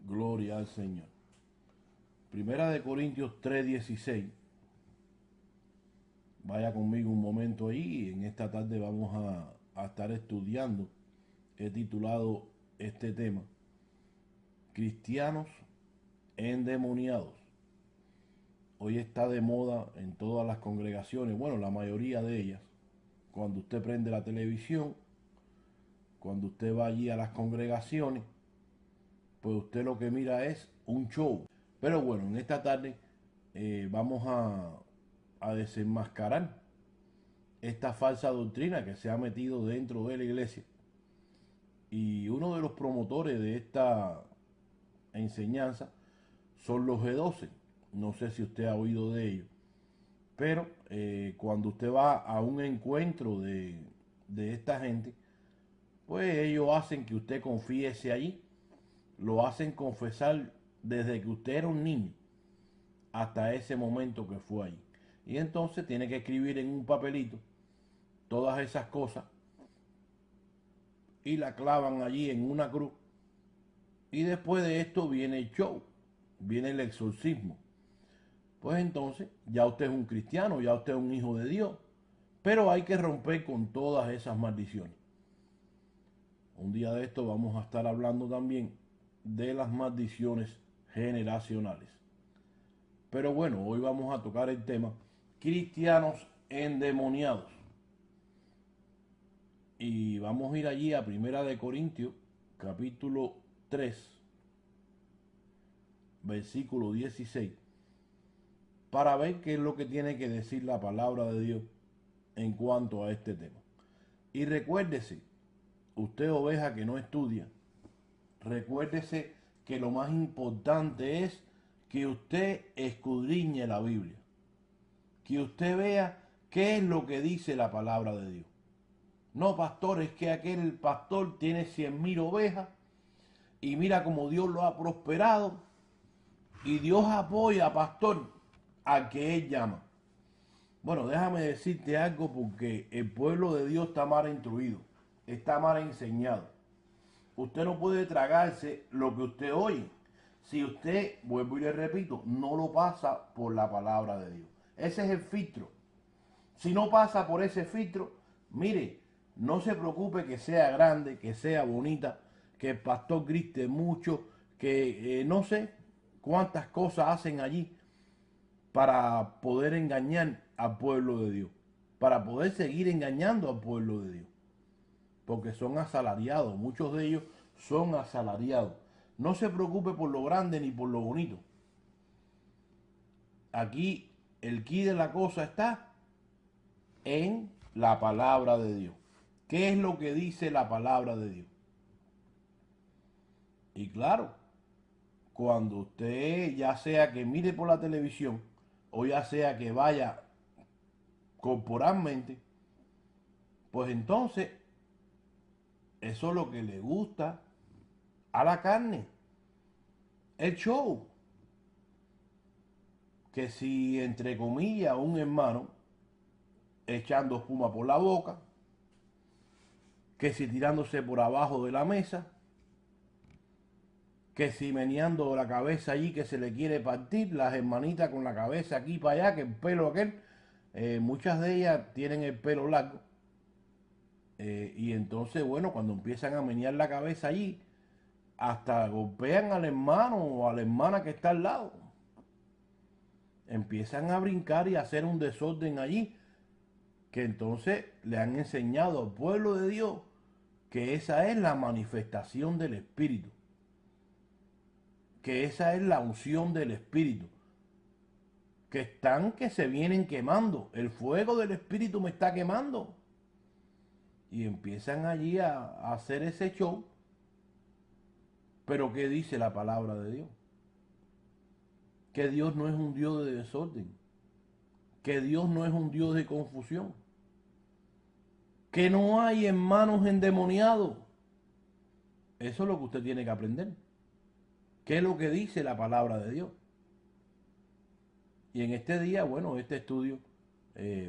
Gloria al Señor. Primera de Corintios 3:16. Vaya conmigo un momento ahí. En esta tarde vamos a estar estudiando. He titulado este tema: Cristianos endemoniados. Hoy está de moda en todas las congregaciones, bueno, la mayoría de ellas. Cuando usted prende la televisión, cuando usted va allí a las congregaciones, pues usted lo que mira es un show. Pero bueno, en esta tarde vamos a desenmascarar esta falsa doctrina que se ha metido dentro de la iglesia. Y uno de los promotores de esta enseñanza son los G12. No sé si usted ha oído de ellos. Pero cuando usted va a un encuentro de esta gente, pues ellos hacen que usted confiese allí. Lo hacen confesar desde que usted era un niño hasta ese momento que fue allí. Y entonces tiene que escribir en un papelito todas esas cosas y la clavan allí en una cruz. Y después de esto viene el show, viene el exorcismo. Pues entonces ya usted es un cristiano, ya usted es un hijo de Dios. Pero hay que romper con todas esas maldiciones. Un día de esto vamos a estar hablando también de las maldiciones generacionales. Pero bueno, hoy vamos a tocar el tema cristianos endemoniados. Y vamos a ir allí a Primera de Corintios, capítulo 3, versículo 16, para ver qué es lo que tiene que decir la palabra de Dios en cuanto a este tema. Y recuérdese, usted oveja que no estudia, recuérdese que lo más importante es que usted escudriñe la Biblia, que usted vea qué es lo que dice la palabra de Dios. No, pastor, es que aquel pastor tiene 100.000 ovejas y mira cómo Dios lo ha prosperado y Dios apoya, pastor, al que él llama. Bueno, déjame decirte algo, porque el pueblo de Dios está mal instruido, está mal enseñado. Usted no puede tragarse lo que usted oye si usted, vuelvo y le repito, no lo pasa por la palabra de Dios. Ese es el filtro. Si no pasa por ese filtro, mire, no se preocupe que sea grande, que sea bonita, que el pastor grite mucho, que no sé cuántas cosas hacen allí para poder engañar al pueblo de Dios, para poder seguir engañando al pueblo de Dios, porque son asalariados, muchos de ellos son asalariados. No se preocupe por lo grande ni por lo bonito. Aquí el quid de la cosa está en la palabra de Dios. ¿Qué es lo que dice la palabra de Dios? Y claro, cuando usted, ya sea que mire por la televisión o ya sea que vaya corporalmente, pues entonces eso es lo que le gusta a la carne, el show. Que si, entre comillas, un hermano echando espuma por la boca, que si tirándose por abajo de la mesa, que si meneando la cabeza allí que se le quiere partir, las hermanitas con la cabeza aquí para allá, que el pelo aquel, muchas de ellas tienen el pelo largo, y entonces, bueno, cuando empiezan a menear la cabeza allí, hasta golpean al hermano o a la hermana que está al lado. Empiezan a brincar y a hacer un desorden allí, que entonces le han enseñado al pueblo de Dios que esa es la manifestación del Espíritu, que esa es la unción del Espíritu, que están, que se vienen quemando, el fuego del Espíritu me está quemando, y empiezan allí a hacer ese show. Pero ¿qué dice la palabra de Dios? Que Dios no es un Dios de desorden, que Dios no es un Dios de confusión, que no hay hermanos endemoniados. Eso es lo que usted tiene que aprender. ¿Qué es lo que dice la palabra de Dios? Y en este día, bueno, este estudio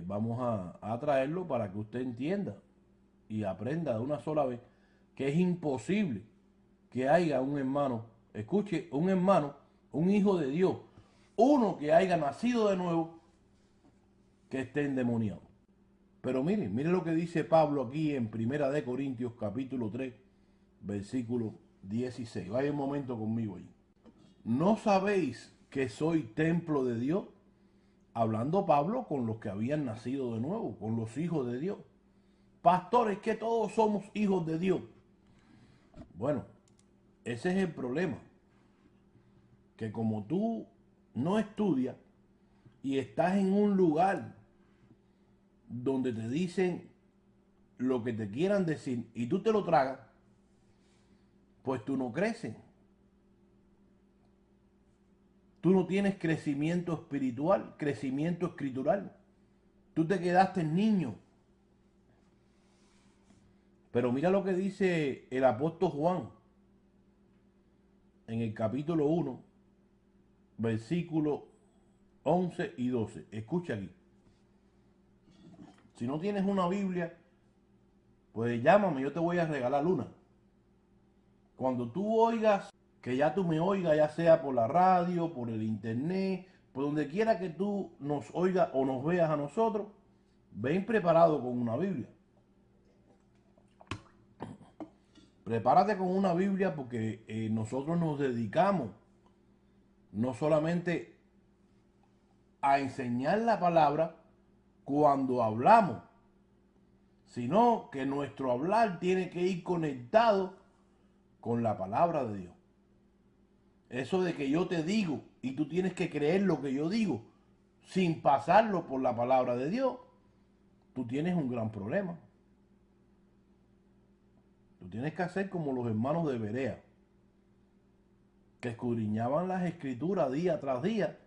vamos a traerlo para que usted entienda y aprenda de una sola vez que es imposible que haya un hermano escuche, un hermano, un hijo de Dios, uno que haya nacido de nuevo, que esté endemoniado. Pero mire lo que dice Pablo aquí en Primera de Corintios capítulo 3, versículo 16. Vaya un momento conmigo allí. ¿No sabéis que soy templo de Dios? Hablando Pablo con los que habían nacido de nuevo, con los hijos de Dios. Pastores, que todos somos hijos de Dios. Bueno, ese es el problema. Que como tú no estudias y estás en un lugar donde te dicen lo que te quieran decir y tú te lo tragas, pues tú no creces. Tú no tienes crecimiento espiritual, crecimiento escritural. Tú te quedaste niño. Pero mira lo que dice el apóstol Juan en el capítulo 1, versículos 11 y 12. Escucha aquí. Si no tienes una Biblia, pues llámame, yo te voy a regalar una. Cuando tú oigas, que ya tú me oigas, ya sea por la radio, por el internet, por donde quiera que tú nos oigas o nos veas a nosotros, ven preparado con una Biblia. Prepárate con una Biblia porque nosotros nos dedicamos no solamente a enseñar la palabra cuando hablamos, sino que nuestro hablar tiene que ir conectado con la palabra de Dios. Eso de que yo te digo y tú tienes que creer lo que yo digo sin pasarlo por la palabra de Dios, tú tienes un gran problema. Tú tienes que hacer como los hermanos de Berea, que escudriñaban las escrituras día tras día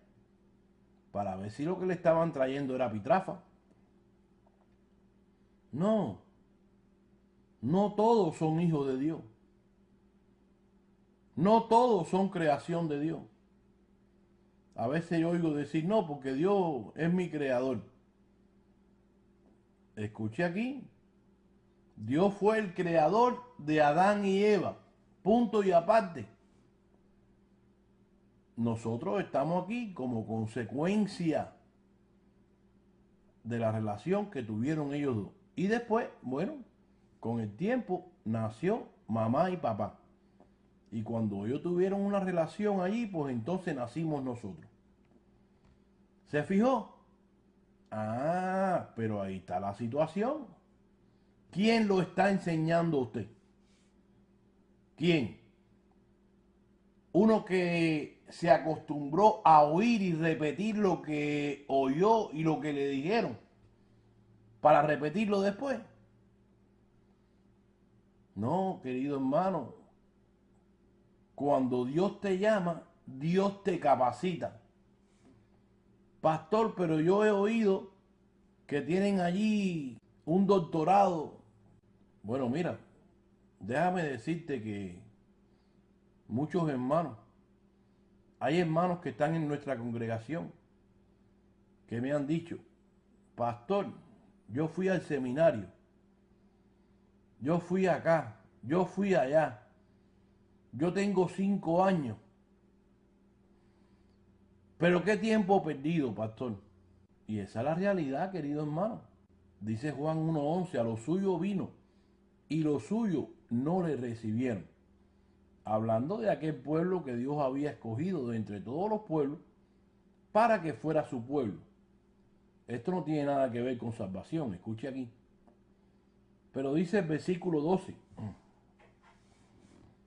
para ver si lo que le estaban trayendo era pitrafa. No, no todos son hijos de Dios. No todos son creación de Dios. A veces yo oigo decir, no, porque Dios es mi creador. Escuche aquí. Dios fue el creador de Adán y Eva. Punto y aparte. Nosotros estamos aquí como consecuencia de la relación que tuvieron ellos dos. Y después, bueno, con el tiempo nació mamá y papá. Y cuando ellos tuvieron una relación allí, pues entonces nacimos nosotros. ¿Se fijó? Ah, pero ahí está la situación. ¿Quién lo está enseñando a usted? ¿Quién? Uno que se acostumbró a oír y repetir lo que oyó y lo que le dijeron para repetirlo después. No, querido hermano, cuando Dios te llama, Dios te capacita. Pastor, pero yo he oído que tienen allí un doctorado. Bueno, mira, déjame decirte que muchos hermanos, hay hermanos que están en nuestra congregación que me han dicho, pastor, yo fui al seminario, yo fui acá, yo fui allá, yo tengo 5 años, pero qué tiempo perdido, pastor. Y esa es la realidad, querido hermano. Dice Juan 1:11, a lo suyo vino y lo suyo no le recibieron. Hablando de aquel pueblo que Dios había escogido de entre todos los pueblos para que fuera su pueblo. Esto no tiene nada que ver con salvación, escuche aquí. Pero dice el versículo 12,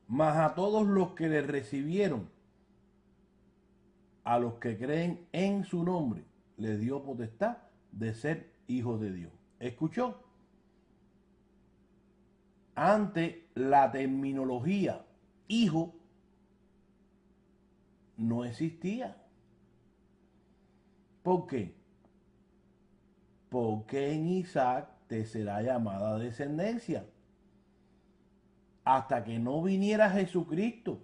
mas a todos los que le recibieron, a los que creen en su nombre, les dio potestad de ser hijos de Dios. ¿Escuchó? Antes la terminología hijo no existía. ¿Por qué? Porque en Isaac te será llamada descendencia. Hasta que no viniera Jesucristo,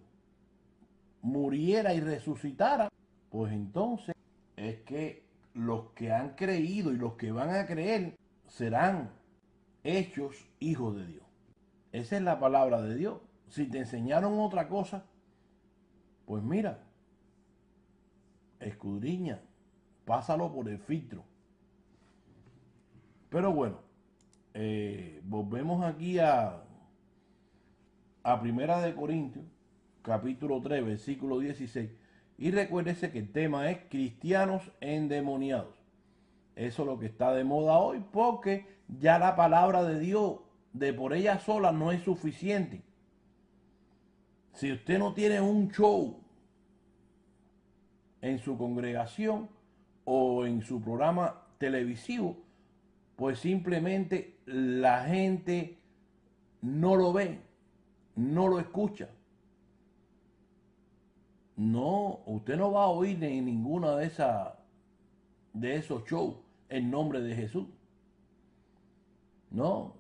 muriera y resucitara, pues entonces es que los que han creído y los que van a creer serán hechos hijos de Dios. Esa es la palabra de Dios. Si te enseñaron otra cosa, Pues mira, escudriña, pásalo por el filtro. Pero bueno, volvemos aquí a Primera de Corintios, capítulo 3, versículo 16. Y recuérdese que el tema es cristianos endemoniados. Eso es lo que está de moda hoy, porque ya la palabra de Dios de por ella sola no es suficiente. Si usted no tiene un show en su congregación o en su programa televisivo, pues simplemente la gente no lo ve, no lo escucha. No, usted no va a oír en ninguna de esos shows en nombre de Jesús. No,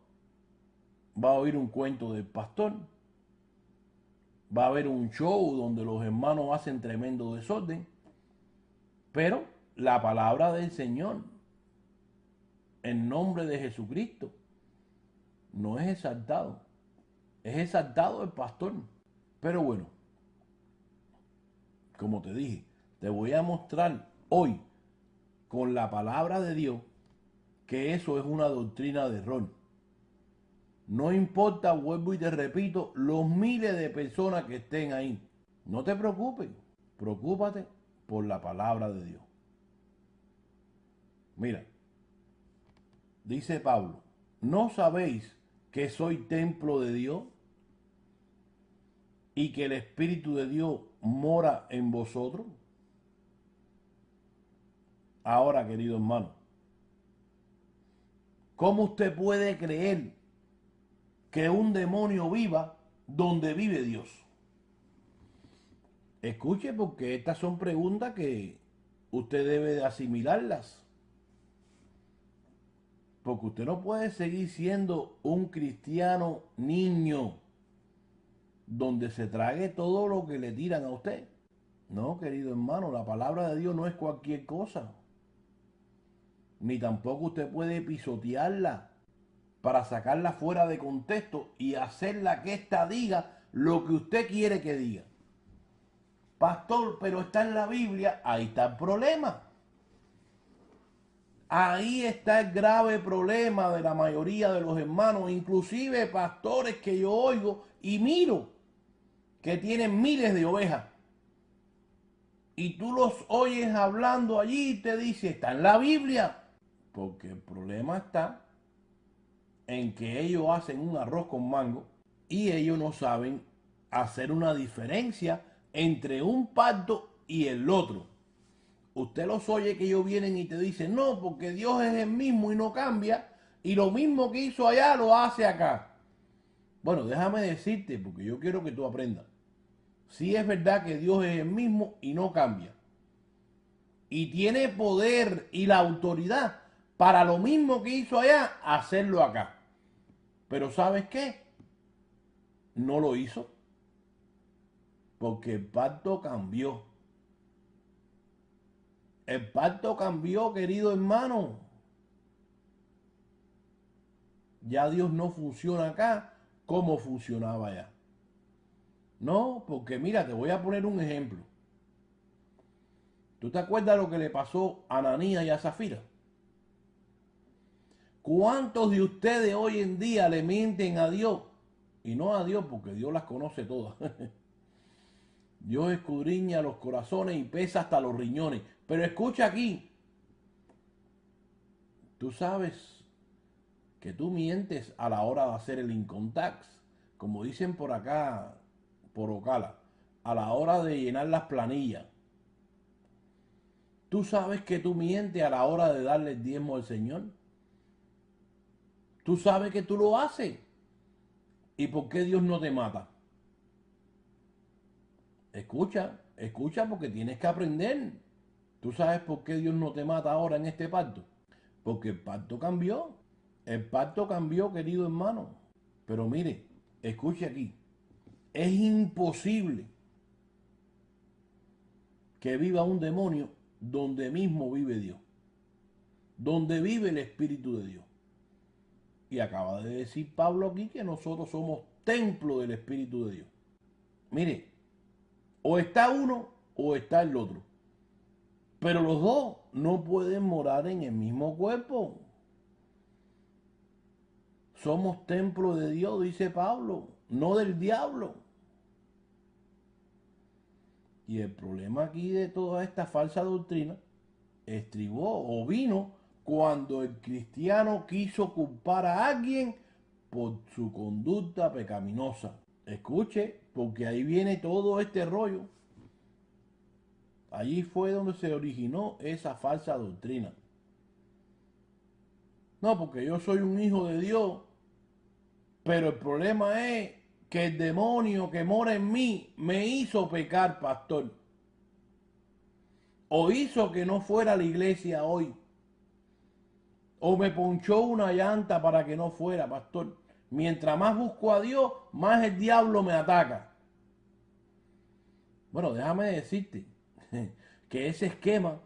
va a oír un cuento del pastor, va a haber un show donde los hermanos hacen tremendo desorden, pero la palabra del Señor, en nombre de Jesucristo, no es exaltado, es exaltado el pastor. Pero bueno, como te dije, te voy a mostrar hoy con la palabra de Dios que eso es una doctrina de error. No importa, vuelvo y te repito, los miles de personas que estén ahí. No te preocupes, preocúpate por la palabra de Dios. Mira, dice Pablo, ¿no sabéis que soy templo de Dios y que el Espíritu de Dios mora en vosotros? Ahora, querido hermano, ¿cómo usted puede creer que un demonio viva donde vive Dios? Escuche, porque estas son preguntas que usted debe de asimilarlas. Porque usted no puede seguir siendo un cristiano niño donde se trague todo lo que le tiran a usted. No, querido hermano, la palabra de Dios no es cualquier cosa. Ni tampoco usted puede pisotearla para sacarla fuera de contexto y hacerla que ésta diga lo que usted quiere que diga. Pastor, pero está en la Biblia, ahí está el problema. Ahí está el grave problema de la mayoría de los hermanos, inclusive pastores que yo oigo y miro, que tienen miles de ovejas. Y tú los oyes hablando allí y te dice, está en la Biblia. Porque el problema está en que ellos hacen un arroz con mango y ellos no saben hacer una diferencia entre un pacto y el otro. Usted los oye que ellos vienen y te dicen, no, porque Dios es el mismo y no cambia, y lo mismo que hizo allá lo hace acá. Bueno, déjame decirte, porque yo quiero que tú aprendas. Sí es verdad que Dios es el mismo y no cambia. Y tiene poder y la autoridad para lo mismo que hizo allá, hacerlo acá. Pero ¿sabes qué? No lo hizo. Porque el pacto cambió. El pacto cambió, querido hermano. Ya Dios no funciona acá como funcionaba allá. No, porque mira, te voy a poner un ejemplo. ¿Tú te acuerdas lo que le pasó a Ananías y a Zafira? ¿Cuántos de ustedes hoy en día le mienten a Dios? Y no a Dios, porque Dios las conoce todas. Dios escudriña los corazones y pesa hasta los riñones. Pero escucha aquí. Tú sabes que tú mientes a la hora de hacer el income tax. Como dicen por acá, por Ocala. A la hora de llenar las planillas. Tú sabes que tú mientes a la hora de darle el diezmo al Señor. Tú sabes que tú lo haces. ¿Y por qué Dios no te mata? Escucha, escucha porque tienes que aprender. ¿Tú sabes por qué Dios no te mata ahora en este pacto? Porque el pacto cambió. El pacto cambió, querido hermano. Pero mire, escuche aquí. Es imposible que viva un demonio donde mismo vive Dios. Donde vive el Espíritu de Dios. Y acaba de decir Pablo aquí que nosotros somos templo del Espíritu de Dios. Mire, O está uno o está el otro. Pero los dos no pueden morar en el mismo cuerpo. Somos templo de Dios, dice Pablo, no del diablo. Y el problema aquí de toda esta falsa doctrina estribó o vino cuando el cristiano quiso culpar a alguien por su conducta pecaminosa. Escuche, porque ahí viene todo este rollo. Allí fue donde se originó esa falsa doctrina. No, porque yo soy un hijo de Dios, pero el problema es que el demonio que mora en mí me hizo pecar, pastor. O hizo que no fuera a la iglesia hoy. O me ponchó una llanta para que no fuera, pastor. Mientras más busco a Dios, más el diablo me ataca. Bueno, déjame decirte que ese esquema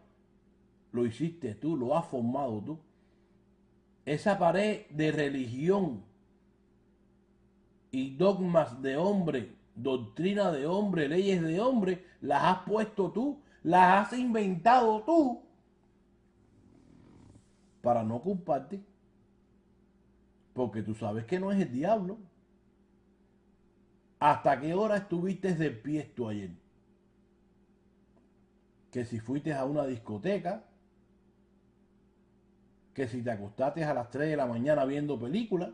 lo hiciste tú, lo has formado tú. Esa pared de religión y dogmas de hombre, doctrina de hombre, leyes de hombre, las has puesto tú, las has inventado tú para no culparte, porque tú sabes que no es el diablo. ¿Hasta qué hora estuviste despierto ayer? Que si fuiste a una discoteca, que si te acostaste a las 3 de la mañana viendo películas,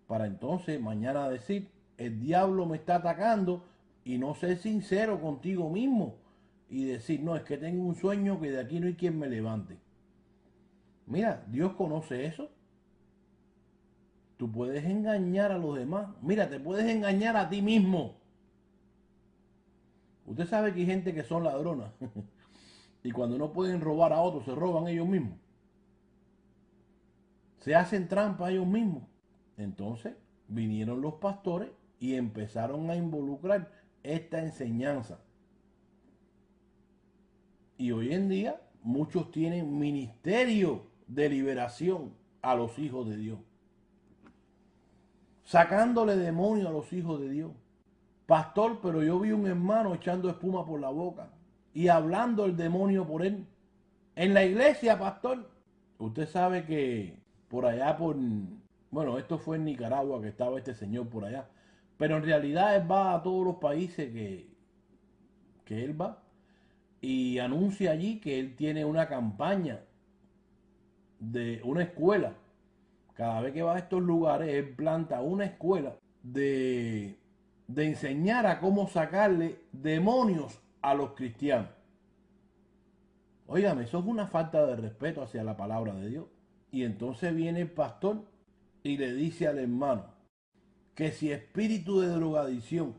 para entonces mañana decir, el diablo me está atacando, y no ser sincero contigo mismo y decir, no, es que tengo un sueño que de aquí no hay quien me levante. Mira, Dios conoce eso. Tú puedes engañar a los demás. Mira, te puedes engañar a ti mismo. Usted sabe que hay gente que son ladronas y cuando no pueden robar a otros, se roban ellos mismos. Se hacen trampa a ellos mismos. Entonces vinieron los pastores y empezaron a involucrar esta enseñanza. Y hoy en día muchos tienen ministerio de liberación a los hijos de Dios. Sacándole demonio a los hijos de Dios. Pastor, pero yo vi un hermano echando espuma por la boca y hablando el demonio por él. En la iglesia, pastor. Usted sabe que por allá, bueno, esto fue en Nicaragua que estaba este señor por allá. Pero en realidad él va a todos los países que él va y anuncia allí que él tiene una campaña de una escuela. Cada vez que va a estos lugares, él planta una escuela de enseñar a cómo sacarle demonios a los cristianos. Óigame, eso es una falta de respeto hacia la palabra de Dios. Y entonces viene el pastor y le dice al hermano que si espíritu de drogadicción,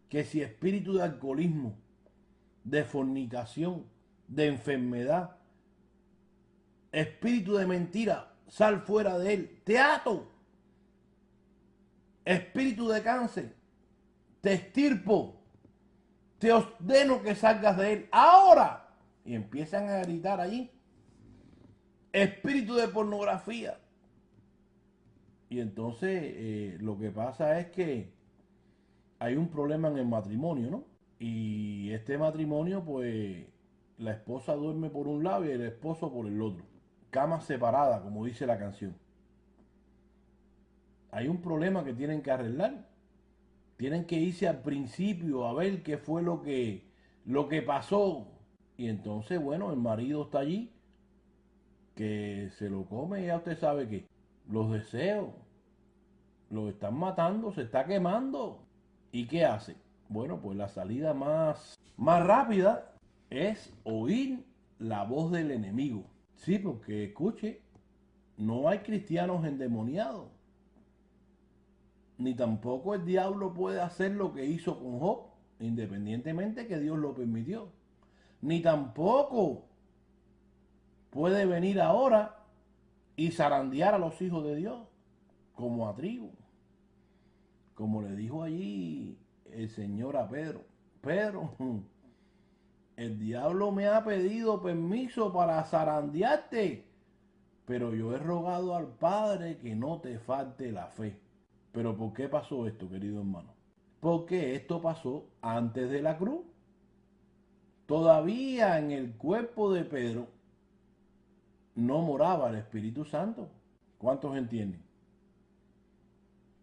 que si espíritu de alcoholismo, de fornicación, de enfermedad, espíritu de mentira, sal fuera de él, te ato. Espíritu de cáncer, te extirpo, te ordeno que salgas de él ahora. Y empiezan a gritar allí. Espíritu de pornografía. Y entonces lo que pasa es que hay un problema en el matrimonio, ¿no? Y este matrimonio, pues, la esposa duerme por un lado y el esposo por el otro. Cama separada, como dice la canción. Hay un problema que tienen que arreglar. Tienen que irse al principio a ver qué fue lo que pasó. Y entonces, bueno, el marido está allí, que se lo come, y ya usted sabe que los deseos lo están matando, se está quemando. ¿Y qué hace? Bueno, pues la salida más rápida es oír la voz del enemigo. Sí, porque escuche, no hay cristianos endemoniados. Ni tampoco el diablo puede hacer lo que hizo con Job, independientemente que Dios lo permitió. Ni tampoco puede venir ahora y zarandear a los hijos de Dios como a trigo. Como le dijo allí el Señor a Pedro. Pedro, el diablo me ha pedido permiso para zarandearte, pero yo he rogado al Padre que no te falte la fe. ¿Pero por qué pasó esto, querido hermano? Porque esto pasó antes de la cruz. Todavía en el cuerpo de Pedro no moraba el Espíritu Santo. ¿Cuántos entienden?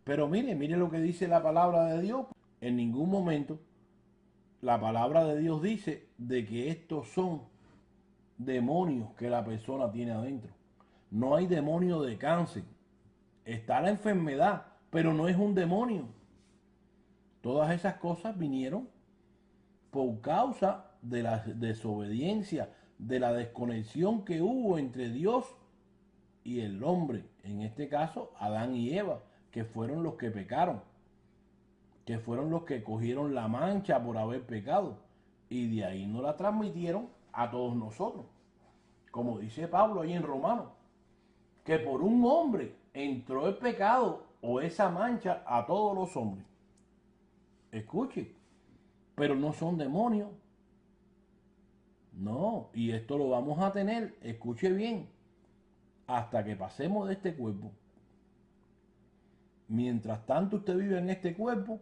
Pero mire lo que dice la palabra de Dios. En ningún momento la palabra de Dios dice de que estos son demonios que la persona tiene adentro. No hay demonio de cáncer. Está la enfermedad, pero no es un demonio. Todas esas cosas vinieron por causa de la desobediencia, de la desconexión que hubo entre Dios y el hombre. En este caso, Adán y Eva, que fueron los que pecaron, que fueron los que cogieron la mancha por haber pecado. Y de ahí nos la transmitieron a todos nosotros. Como dice Pablo ahí en Romanos, que por un hombre entró el pecado o esa mancha a todos los hombres. Escuche, pero no son demonios. No, y esto lo vamos a tener, escuche bien, hasta que pasemos de este cuerpo. Mientras tanto usted vive en este cuerpo,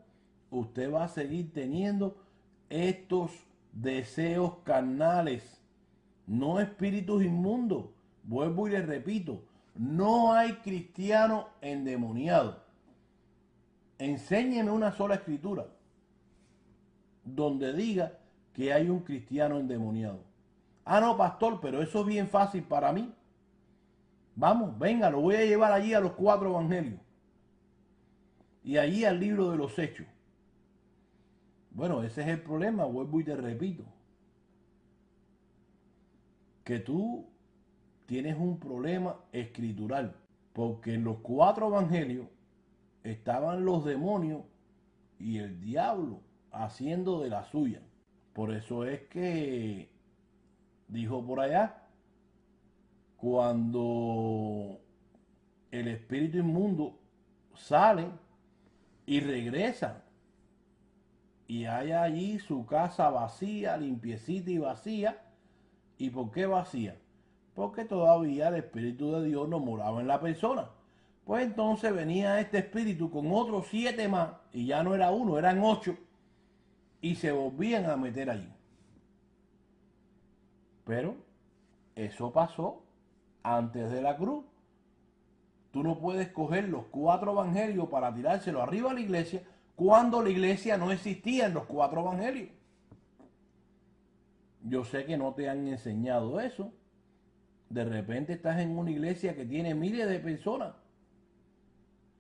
usted va a seguir teniendo estos deseos carnales, no espíritus inmundos. Vuelvo y le repito, no hay cristiano endemoniado. Enséñeme una sola escritura donde diga que hay un cristiano endemoniado. Ah, no, pastor, pero eso es bien fácil para mí. Vamos, venga, lo voy a llevar allí a los 4 evangelios. Y allí al libro de los Hechos. Bueno, ese es el problema, vuelvo y te repito. Que tú tienes un problema escritural. Porque en los 4 evangelios estaban los demonios y el diablo haciendo de la suya. Por eso es que dijo por allá, cuando el espíritu inmundo sale y regresa y hay allí su casa vacía, limpiecita y vacía. ¿Y por qué vacía? Porque todavía el Espíritu de Dios no moraba en la persona. Pues entonces venía este espíritu con otros 7 más, y ya no era uno, eran 8, y se volvían a meter allí. Pero eso pasó antes de la cruz. Tú no puedes coger los 4 evangelios para tirárselo arriba a la iglesia cuando la iglesia no existía en los 4 evangelios. Yo sé que no te han enseñado eso. De repente estás en una iglesia que tiene miles de personas.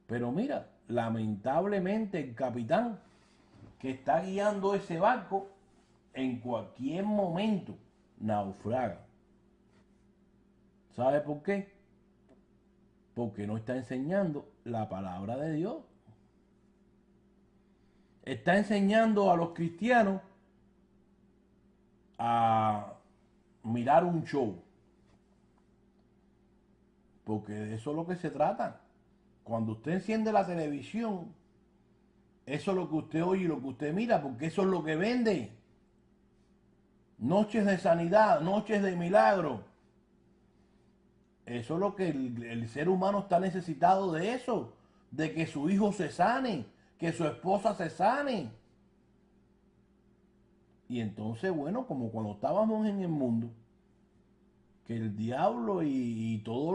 Pero mira, lamentablemente el capitán que está guiando ese barco en cualquier momento naufraga. ¿Sabe por qué? Porque no está enseñando la palabra de Dios. Está enseñando a los cristianos a mirar un show. Porque de eso es lo que se trata. Cuando usted enciende la televisión, eso es lo que usted oye y lo que usted mira, porque eso es lo que vende. Noches de sanidad, noches de milagro. Eso es lo que el ser humano está necesitado de eso. De que su hijo se sane, que su esposa se sane. Y entonces, bueno, como cuando estábamos en el mundo, que el diablo y todos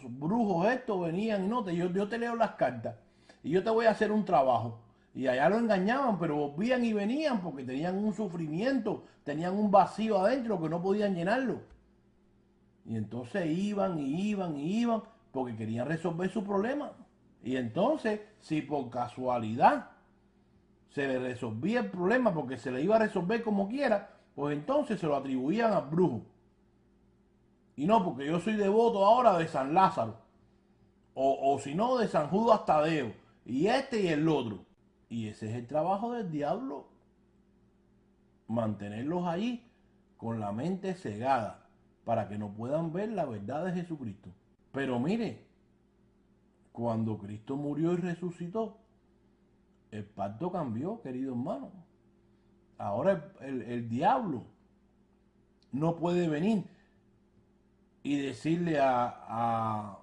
los brujos estos venían, no, yo te leo las cartas y yo te voy a hacer un trabajo. Y allá lo engañaban, pero volvían y venían porque tenían un sufrimiento, tenían un vacío adentro que no podían llenarlo. Y entonces iban, porque querían resolver su problema. Y entonces, si por casualidad se le resolvía el problema porque se le iba a resolver como quiera, pues entonces se lo atribuían al brujo. Y no, porque yo soy devoto ahora de San Lázaro. O si no, de San Judas Tadeo. Y este y el otro. Y ese es el trabajo del diablo. Mantenerlos ahí con la mente cegada para que no puedan ver la verdad de Jesucristo. Pero mire, cuando Cristo murió y resucitó, el pacto cambió, querido hermano. Ahora el diablo no puede venir y decirle a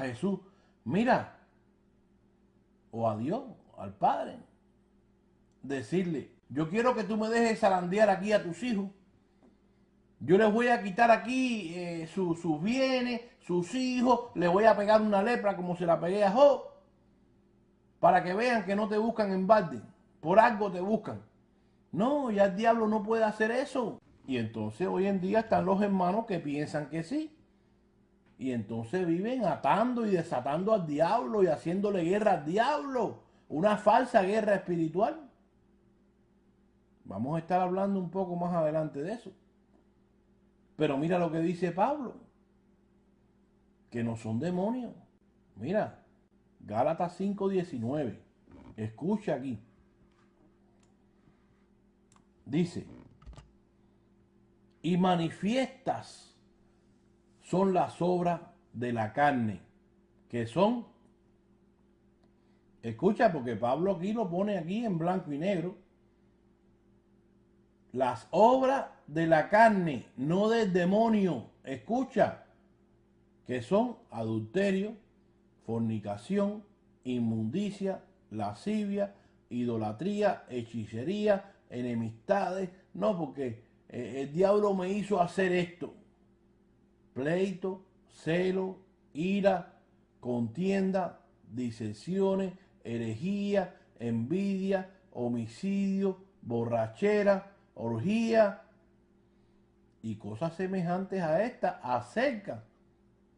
Jesús, mira, o a Dios, al Padre, decirle, yo quiero que tú me dejes zarandear aquí a tus hijos. Yo les voy a quitar aquí sus bienes, sus hijos, les voy a pegar una lepra como se la pegué a Job, para que vean que no te buscan en balde, por algo te buscan. No, ya el diablo no puede hacer eso. Y entonces hoy en día están los hermanos que piensan que sí. Y entonces viven atando y desatando al diablo y haciéndole guerra al diablo. Una falsa guerra espiritual. Vamos a estar hablando un poco más adelante de eso. Pero mira lo que dice Pablo. Que no son demonios. Mira, Gálatas 5:19. Escucha aquí. Dice, y manifiestas son las obras de la carne, que son, escucha, porque Pablo aquí lo pone aquí en blanco y negro, las obras de la carne, no del demonio, escucha, que son adulterio, fornicación, inmundicia, lascivia, idolatría, hechicería, enemistades. No, porque el diablo me hizo hacer esto. Pleito, celo, ira, contienda, disensiones, herejía, envidia, homicidio, borrachera, orgía y cosas semejantes a estas, acerca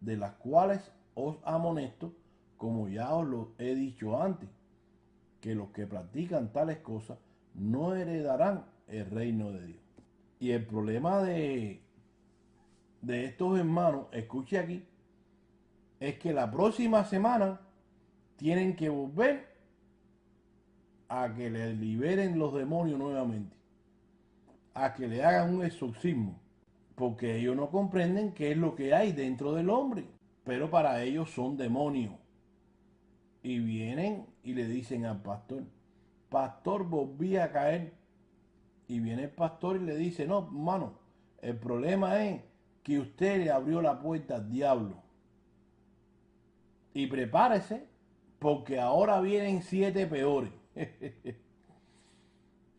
de las cuales os amonesto, como ya os lo he dicho antes, que los que practican tales cosas no heredarán el reino de Dios. Y el problema de estos hermanos, escuche aquí, es que la próxima semana tienen que volver a que le liberen los demonios nuevamente, a que le hagan un exorcismo, porque ellos no comprenden qué es lo que hay dentro del hombre, pero para ellos son demonios. Y vienen y le dicen al pastor, pastor, volví a caer. Y viene el pastor y le dice, no, hermano, el problema es que usted le abrió la puerta al diablo. Y prepárese, porque ahora vienen 7 peores.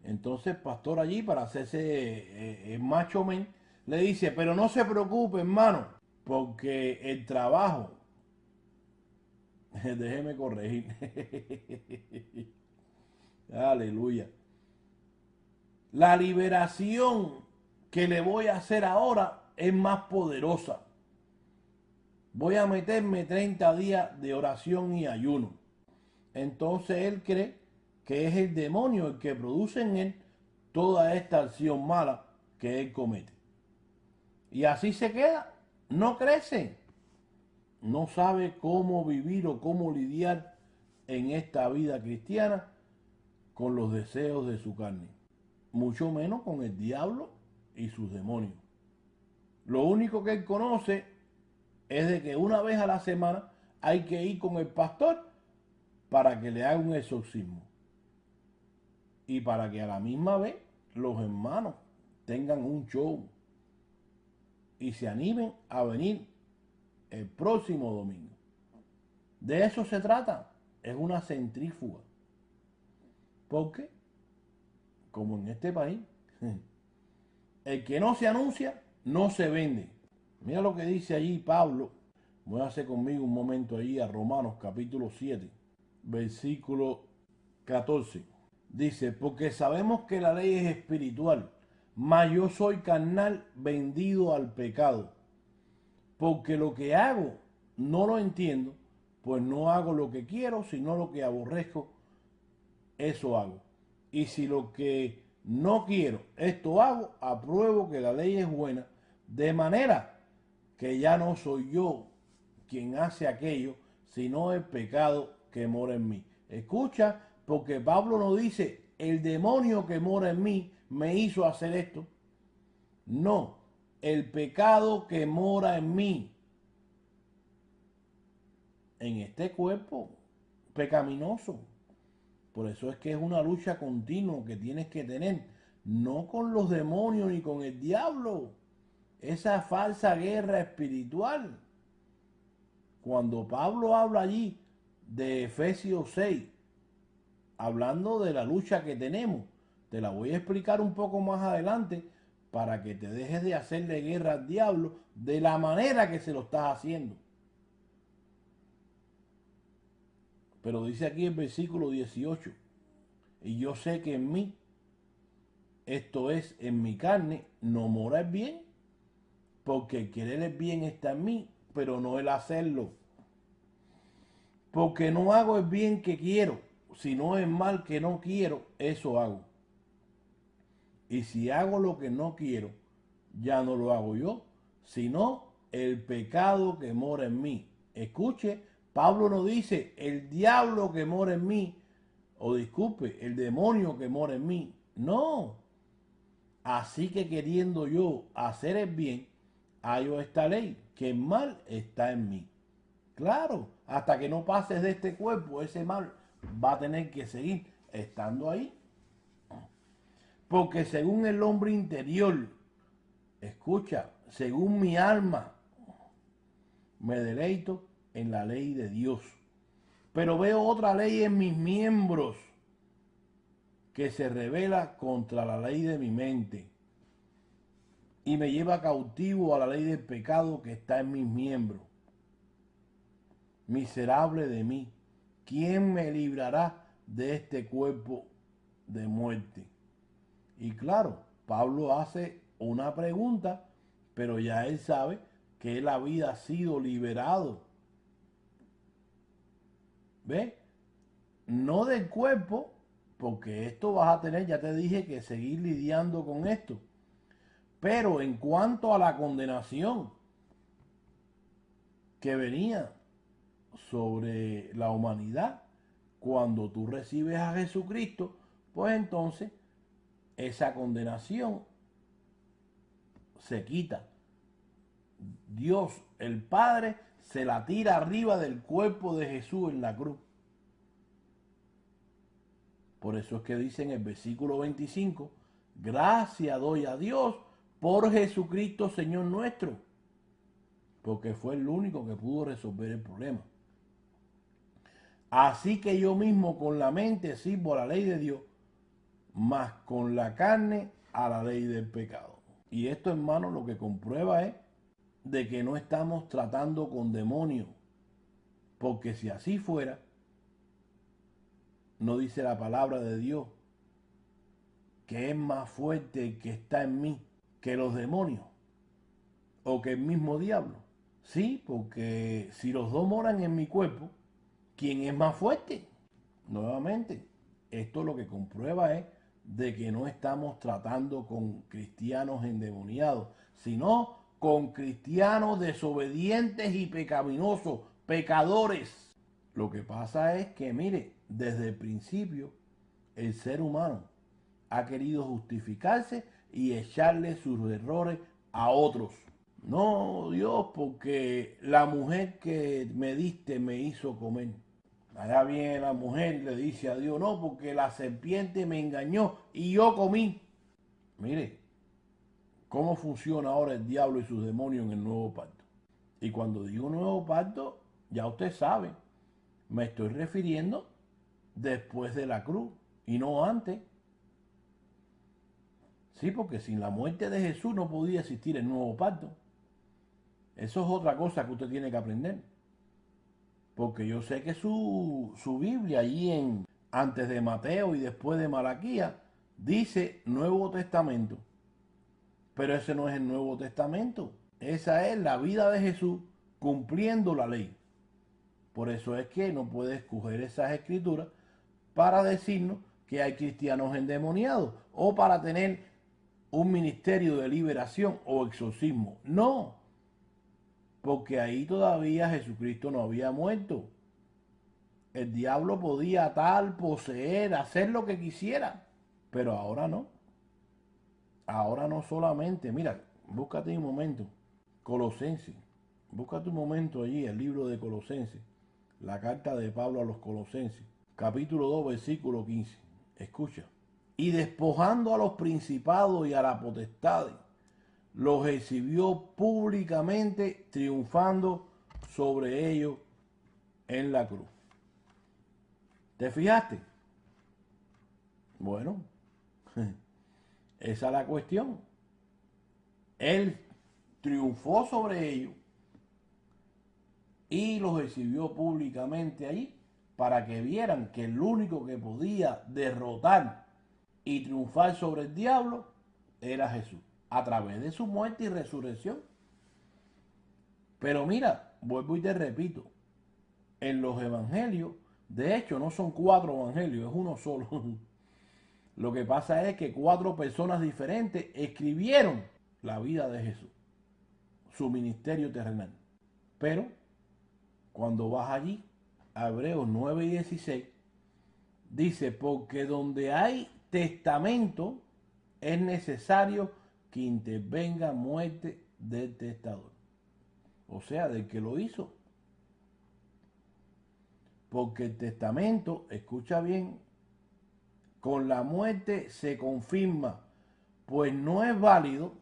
Entonces el pastor allí, para hacerse macho men, le dice, pero no se preocupe, hermano, porque el trabajo, déjeme corregir, aleluya, la liberación que le voy a hacer ahora es más poderosa. Voy a meterme 30 días de oración y ayuno. Entonces él cree que es el demonio el que produce en él toda esta acción mala que él comete. Y así se queda, no crece, no sabe cómo vivir o cómo lidiar en esta vida cristiana con los deseos de su carne, mucho menos con el diablo y sus demonios. Lo único que él conoce es de que una vez a la semana hay que ir con el pastor para que le haga un exorcismo. Y para que a la misma vez los hermanos tengan un show y se animen a venir el próximo domingo. De eso se trata. Es una centrífuga. Porque, como en este país, el que no se anuncia, no se vende. Mira lo que dice allí Pablo. Voy a hacer conmigo un momento allí a Romanos capítulo 7, versículo 14. Dice, porque sabemos que la ley es espiritual, mas yo soy carnal, vendido al pecado. Porque lo que hago no lo entiendo, pues no hago lo que quiero, sino lo que aborrezco, eso hago. Y si lo que no quiero, esto hago, apruebo que la ley es buena, de manera que ya no soy yo quien hace aquello, sino el pecado que mora en mí. Escucha, porque Pablo no dice, el demonio que mora en mí me hizo hacer esto. No, el pecado que mora en mí, en este cuerpo pecaminoso. Por eso es que es una lucha continua que tienes que tener, no con los demonios ni con el diablo, esa falsa guerra espiritual. Cuando Pablo habla allí de Efesios 6, hablando de la lucha que tenemos. Te la voy a explicar un poco más adelante para que te dejes de hacerle guerra al diablo de la manera que se lo estás haciendo. Pero dice aquí el versículo 18, y yo sé que en mí, esto es, en mi carne, no mora el bien, porque el querer el bien está en mí, pero no el hacerlo. Porque no hago el bien que quiero, sino el mal que no quiero, eso hago. Y si hago lo que no quiero, ya no lo hago yo, sino el pecado que mora en mí. Escuche, Pablo no dice el diablo que mora en mí, o disculpe, el demonio que mora en mí. No. Así que queriendo yo hacer el bien, hallo esta ley, que el mal está en mí. Claro, hasta que no pases de este cuerpo, ese mal va a tener que seguir estando ahí. Porque según el hombre interior, escucha, según mi alma, me deleito en la ley de Dios. Pero veo otra ley en mis miembros que se revela contra la ley de mi mente y me lleva cautivo a la ley del pecado que está en mis miembros. Miserable de mí, ¿quién me librará de este cuerpo de muerte? Y claro, Pablo hace una pregunta, pero ya él sabe que él había sido liberado. ¿Ves? No del cuerpo, porque esto vas a tener, ya te dije, que seguir lidiando con esto. Pero en cuanto a la condenación que venía sobre la humanidad, cuando tú recibes a Jesucristo, pues entonces esa condenación se quita. Dios, el Padre, se la tira arriba del cuerpo de Jesús en la cruz. Por eso es que dice en el versículo 25, gracias doy a Dios por Jesucristo Señor nuestro, porque fue el único que pudo resolver el problema. Así que yo mismo con la mente sirvo a la ley de Dios, más con la carne a la ley del pecado. Y esto, hermano, lo que comprueba es de que no estamos tratando con demonios, porque si así fuera, no dice la palabra de Dios que es más fuerte el que está en mí que los demonios o que el mismo diablo. Sí, porque si los dos moran en mi cuerpo, ¿quién es más fuerte? Nuevamente, esto lo que comprueba es de que no estamos tratando con cristianos endemoniados, sino con cristianos desobedientes y pecaminosos, pecadores. Lo que pasa es que, mire, desde el principio, el ser humano ha querido justificarse y echarle sus errores a otros. No, Dios, porque la mujer que me diste me hizo comer. Allá viene la mujer, le dice a Dios, no, porque la serpiente me engañó y yo comí. Mire, cómo funciona ahora el diablo y sus demonios en el nuevo pacto. Y cuando digo nuevo pacto, ya usted sabe, me estoy refiriendo después de la cruz y no antes. Sí, porque sin la muerte de Jesús no podía existir el nuevo pacto. Eso es otra cosa que usted tiene que aprender. Porque yo sé que su Biblia allí antes de Mateo y después de Malaquías dice Nuevo Testamento. Pero ese no es el Nuevo Testamento. Esa es la vida de Jesús cumpliendo la ley. Por eso es que no puede escoger esas escrituras para decirnos que hay cristianos endemoniados o para tener un ministerio de liberación o exorcismo. No, porque ahí todavía Jesucristo no había muerto. El diablo podía atar, poseer, hacer lo que quisiera, pero ahora no. Ahora no solamente, mira, búscate un momento, Colosenses, búscate un momento allí, el libro de Colosenses, la carta de Pablo a los Colosenses, capítulo 2, versículo 15. Escucha. Y despojando a los principados y a la potestad, los exhibió públicamente, triunfando sobre ellos en la cruz. ¿Te fijaste? Bueno, esa es la cuestión. Él triunfó sobre ellos y los exhibió públicamente allí para que vieran que el único que podía derrotar y triunfar sobre el diablo era Jesús, a través de su muerte y resurrección. Pero mira, vuelvo y te repito, en los evangelios, de hecho no son 4 evangelios, es uno solo. Lo que pasa es que 4 personas diferentes escribieron la vida de Jesús, su ministerio terrenal. Pero cuando vas allí, a Hebreos 9 y 16, dice, porque donde hay testamento es necesario que intervenga muerte del testador. O sea, del que lo hizo. Porque el testamento, escucha bien, con la muerte se confirma, pues no es válido,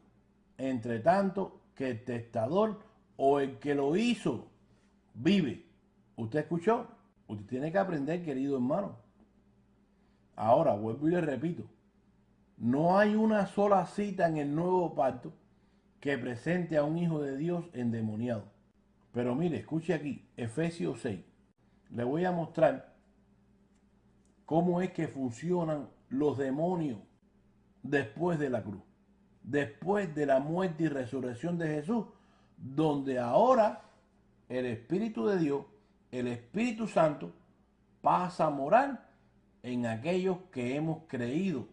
entre tanto que el testador o el que lo hizo vive. ¿Usted escuchó? Usted tiene que aprender, querido hermano. Ahora, vuelvo y le repito, no hay una sola cita en el nuevo pacto que presente a un hijo de Dios endemoniado. Pero mire, escuche aquí, Efesios 6. Le voy a mostrar cómo es que funcionan los demonios después de la cruz, después de la muerte y resurrección de Jesús, donde ahora el Espíritu de Dios, el Espíritu Santo, pasa a morar en aquellos que hemos creído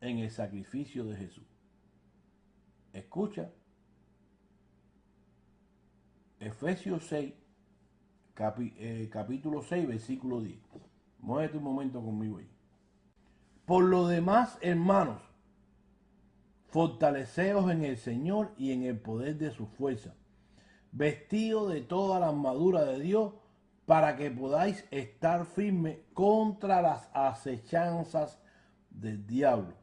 en el sacrificio de Jesús. Escucha, Efesios 6, capítulo 6, versículo 10. Muévete un momento conmigo ahí. Por lo demás, hermanos, fortaleceos en el Señor y en el poder de su fuerza, vestidos de toda la armadura de Dios, para que podáis estar firmes contra las acechanzas del diablo.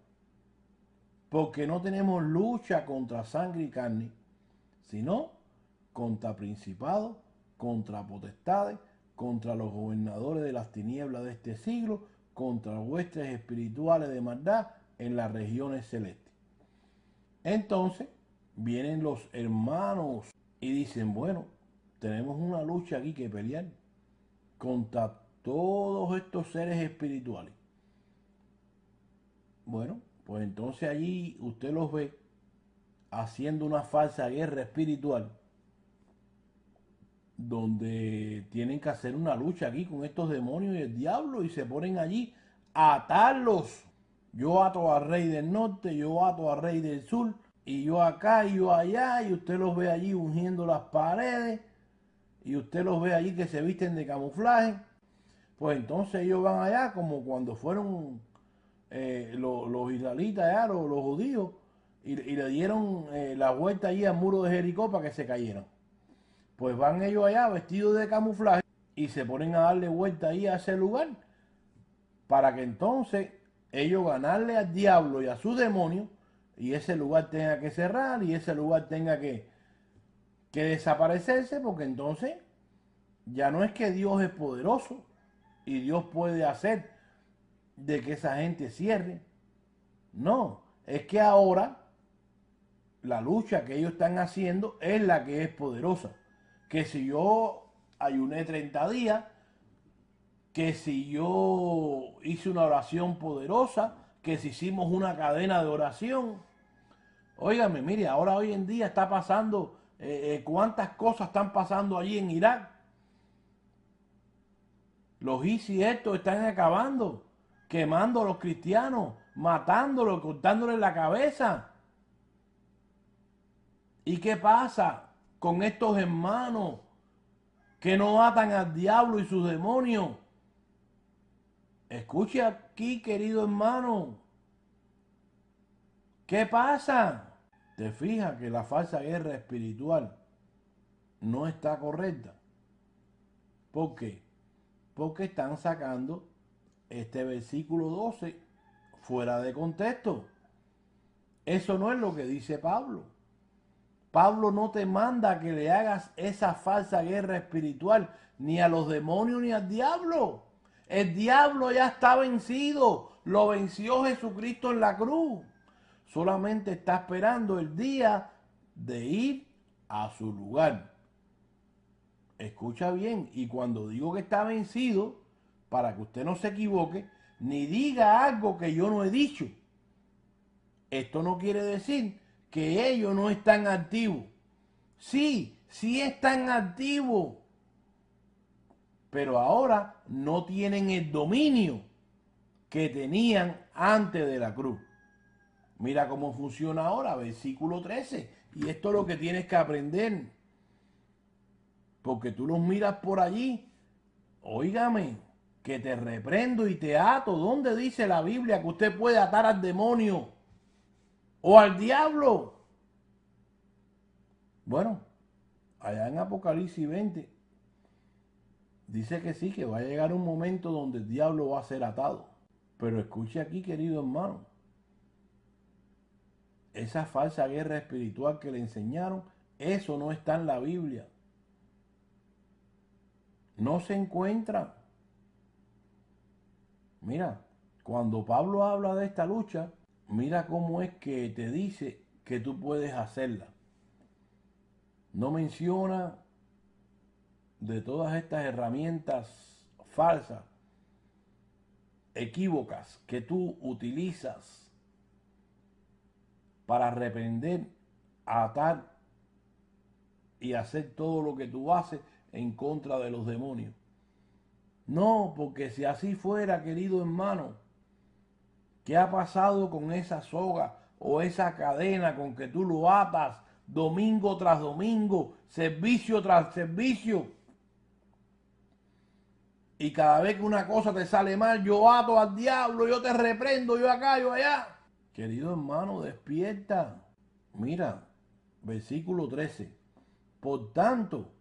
Porque no tenemos lucha contra sangre y carne, sino contra principados, contra potestades, contra los gobernadores de las tinieblas de este siglo, contra huestes espirituales de maldad en las regiones celestes. Entonces vienen los hermanos y dicen, bueno, tenemos una lucha aquí que pelear contra todos estos seres espirituales. Bueno, pues entonces allí usted los ve haciendo una falsa guerra espiritual, donde tienen que hacer una lucha aquí con estos demonios y el diablo, y se ponen allí a atarlos. Yo ato al rey del norte, yo ato al rey del sur, y yo acá y yo allá, y usted los ve allí ungiendo las paredes, y usted los ve allí que se visten de camuflaje. Pues entonces ellos van allá como cuando fueron los israelitas allá, los judíos, y le dieron la vuelta allí al muro de Jericó para que se cayeran. Pues van ellos allá vestidos de camuflaje y se ponen a darle vuelta ahí a ese lugar para que entonces ellos ganarle al diablo y a su demonio, y ese lugar tenga que cerrar y ese lugar tenga que desaparecerse, porque entonces ya no es que Dios es poderoso y Dios puede hacer de que esa gente cierre. No, es que ahora la lucha que ellos están haciendo es la que es poderosa. Que si yo ayuné 30 días, que si yo hice una oración poderosa, que si hicimos una cadena de oración. Óigame, mire, ahora hoy en día está pasando, cuántas cosas están pasando allí en Irak. Los ISIS estos están acabando, quemando a los cristianos, matándolos, cortándoles la cabeza. ¿Y qué pasa con estos hermanos que no atan al diablo y sus demonios? Escuche aquí, querido hermano. ¿Qué pasa? ¿Te fijas que la falsa guerra espiritual no está correcta? ¿Por qué? Porque están sacando este versículo 12 fuera de contexto. Eso no es lo que dice Pablo. Pablo no te manda que le hagas esa falsa guerra espiritual ni a los demonios ni al diablo. El diablo ya está vencido. Lo venció Jesucristo en la cruz. Solamente está esperando el día de ir a su lugar. Escucha bien, y cuando digo que está vencido, para que usted no se equivoque, ni diga algo que yo no he dicho. Esto no quiere decir que ellos no están activos. Sí, sí están activos, pero ahora no tienen el dominio que tenían antes de la cruz. Mira cómo funciona ahora, versículo 13. Y esto es lo que tienes que aprender. Porque tú los miras por allí. Óigame, que te reprendo y te ato. ¿Dónde dice la Biblia que usted puede atar al demonio o al diablo? Bueno, allá en Apocalipsis 20 dice que sí, que va a llegar un momento donde el diablo va a ser atado. Pero escuche aquí, querido hermano, esa falsa guerra espiritual que le enseñaron, eso no está en la Biblia. No se encuentra. Mira, cuando Pablo habla de esta lucha, mira cómo es que te dice que tú puedes hacerla. No menciona de todas estas herramientas falsas, equívocas que tú utilizas para reprender, atar y hacer todo lo que tú haces en contra de los demonios. No, porque si así fuera, querido hermano, ¿qué ha pasado con esa soga o esa cadena con que tú lo atas domingo tras domingo, servicio tras servicio? Y cada vez que una cosa te sale mal, yo ato al diablo, yo te reprendo, yo acá, yo allá. Querido hermano, despierta. Mira, versículo 13. Por tanto,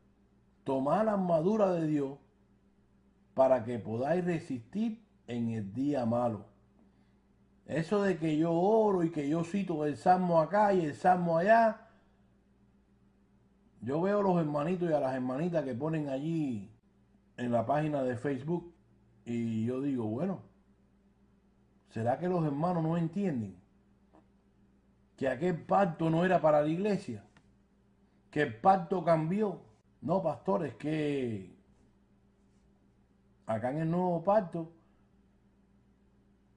tomad la armadura de Dios para que podáis resistir en el día malo. Eso de que yo oro y que yo cito el salmo acá y el salmo allá, yo veo a los hermanitos y a las hermanitas que ponen allí en la página de Facebook y yo digo, bueno, ¿será que los hermanos no entienden que aquel pacto no era para la iglesia? Que el pacto cambió. No, pastor, es que acá en el nuevo pacto,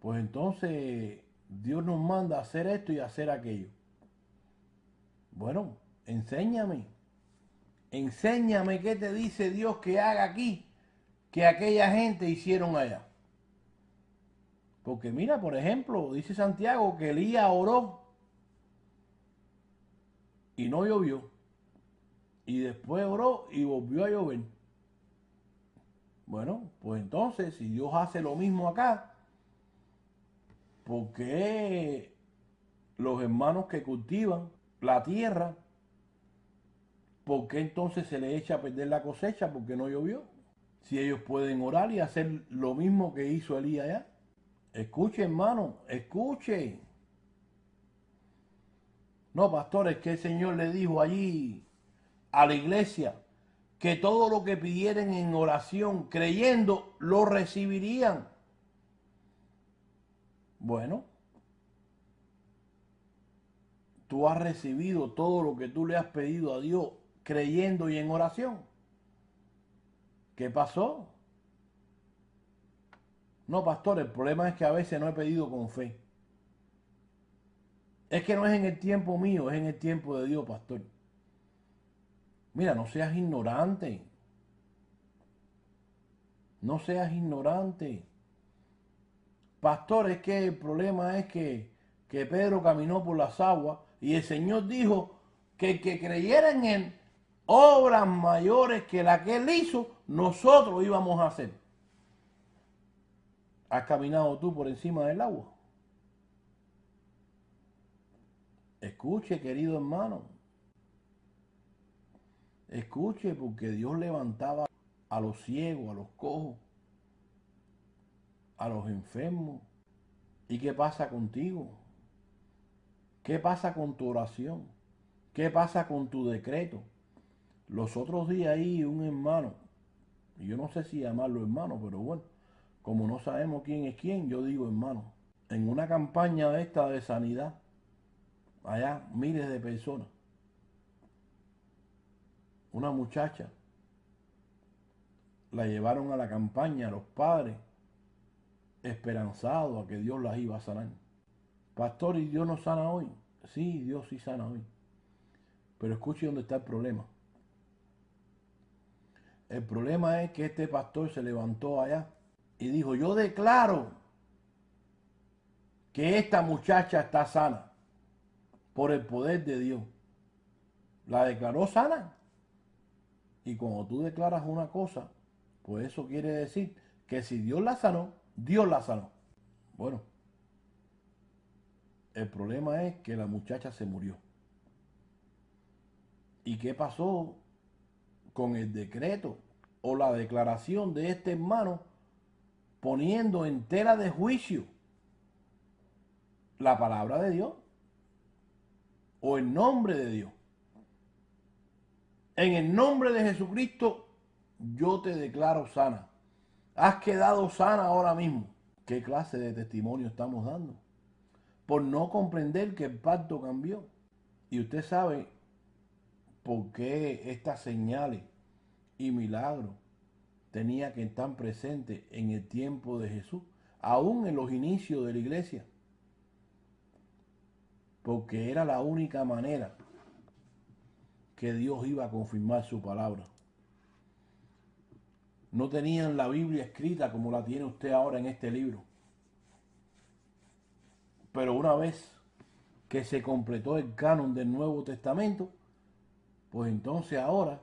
pues entonces Dios nos manda a hacer esto y a hacer aquello. Bueno, enséñame. Enséñame qué te dice Dios que haga aquí, que aquella gente hicieron allá. Porque mira, por ejemplo, dice Santiago que Elías oró y no llovió. Y después oró y volvió a llover. Bueno, pues entonces, si Dios hace lo mismo acá, ¿por qué los hermanos que cultivan la tierra, por qué entonces se les echa a perder la cosecha porque no llovió? Si ellos pueden orar y hacer lo mismo que hizo Elías allá. Escuche, hermano, escuche. No, pastor, es que el Señor le dijo allí a la iglesia que todo lo que pidieran en oración, creyendo, lo recibirían. Bueno, tú has recibido todo lo que tú le has pedido a Dios, creyendo y en oración. ¿Qué pasó? No, pastor, el problema es que a veces no he pedido con fe. Es que no es en el tiempo mío, es en el tiempo de Dios, pastor. Mira, no seas ignorante. No seas ignorante. Pastor, es que el problema es que Pedro caminó por las aguas y el Señor dijo que el que creyera en él, obras mayores que la que él hizo, nosotros íbamos a hacer. ¿Has caminado tú por encima del agua? Escuche, querido hermano. Escuche, porque Dios levantaba a los ciegos, a los cojos, a los enfermos. ¿Y qué pasa contigo? ¿Qué pasa con tu oración? ¿Qué pasa con tu decreto? Los otros días ahí un hermano, y yo no sé si llamarlo hermano, pero bueno, como no sabemos quién es quién, yo digo, hermano, en una campaña de esta de sanidad, allá miles de personas, una muchacha, la llevaron a la campaña, los padres, esperanzados a que Dios las iba a sanar. Pastor, ¿y Dios no sana hoy? Sí, Dios sí sana hoy. Pero escuche dónde está el problema. El problema es que este pastor se levantó allá y dijo, yo declaro que esta muchacha está sana por el poder de Dios. La declaró sana. Y cuando tú declaras una cosa, pues eso quiere decir que si Dios la sanó, Dios la sanó. Bueno, el problema es que la muchacha se murió. ¿Y qué pasó con el decreto o la declaración de este hermano poniendo en tela de juicio la palabra de Dios o el nombre de Dios? En el nombre de Jesucristo, yo te declaro sana. Has quedado sana ahora mismo. ¿Qué clase de testimonio estamos dando? Por no comprender que el pacto cambió. Y usted sabe por qué estas señales y milagros tenía que estar presentes en el tiempo de Jesús, aún en los inicios de la iglesia. Porque era la única manera que Dios iba a confirmar su palabra. No tenían la Biblia escrita como la tiene usted ahora en este libro. Pero una vez que se completó el canon del Nuevo Testamento, pues entonces ahora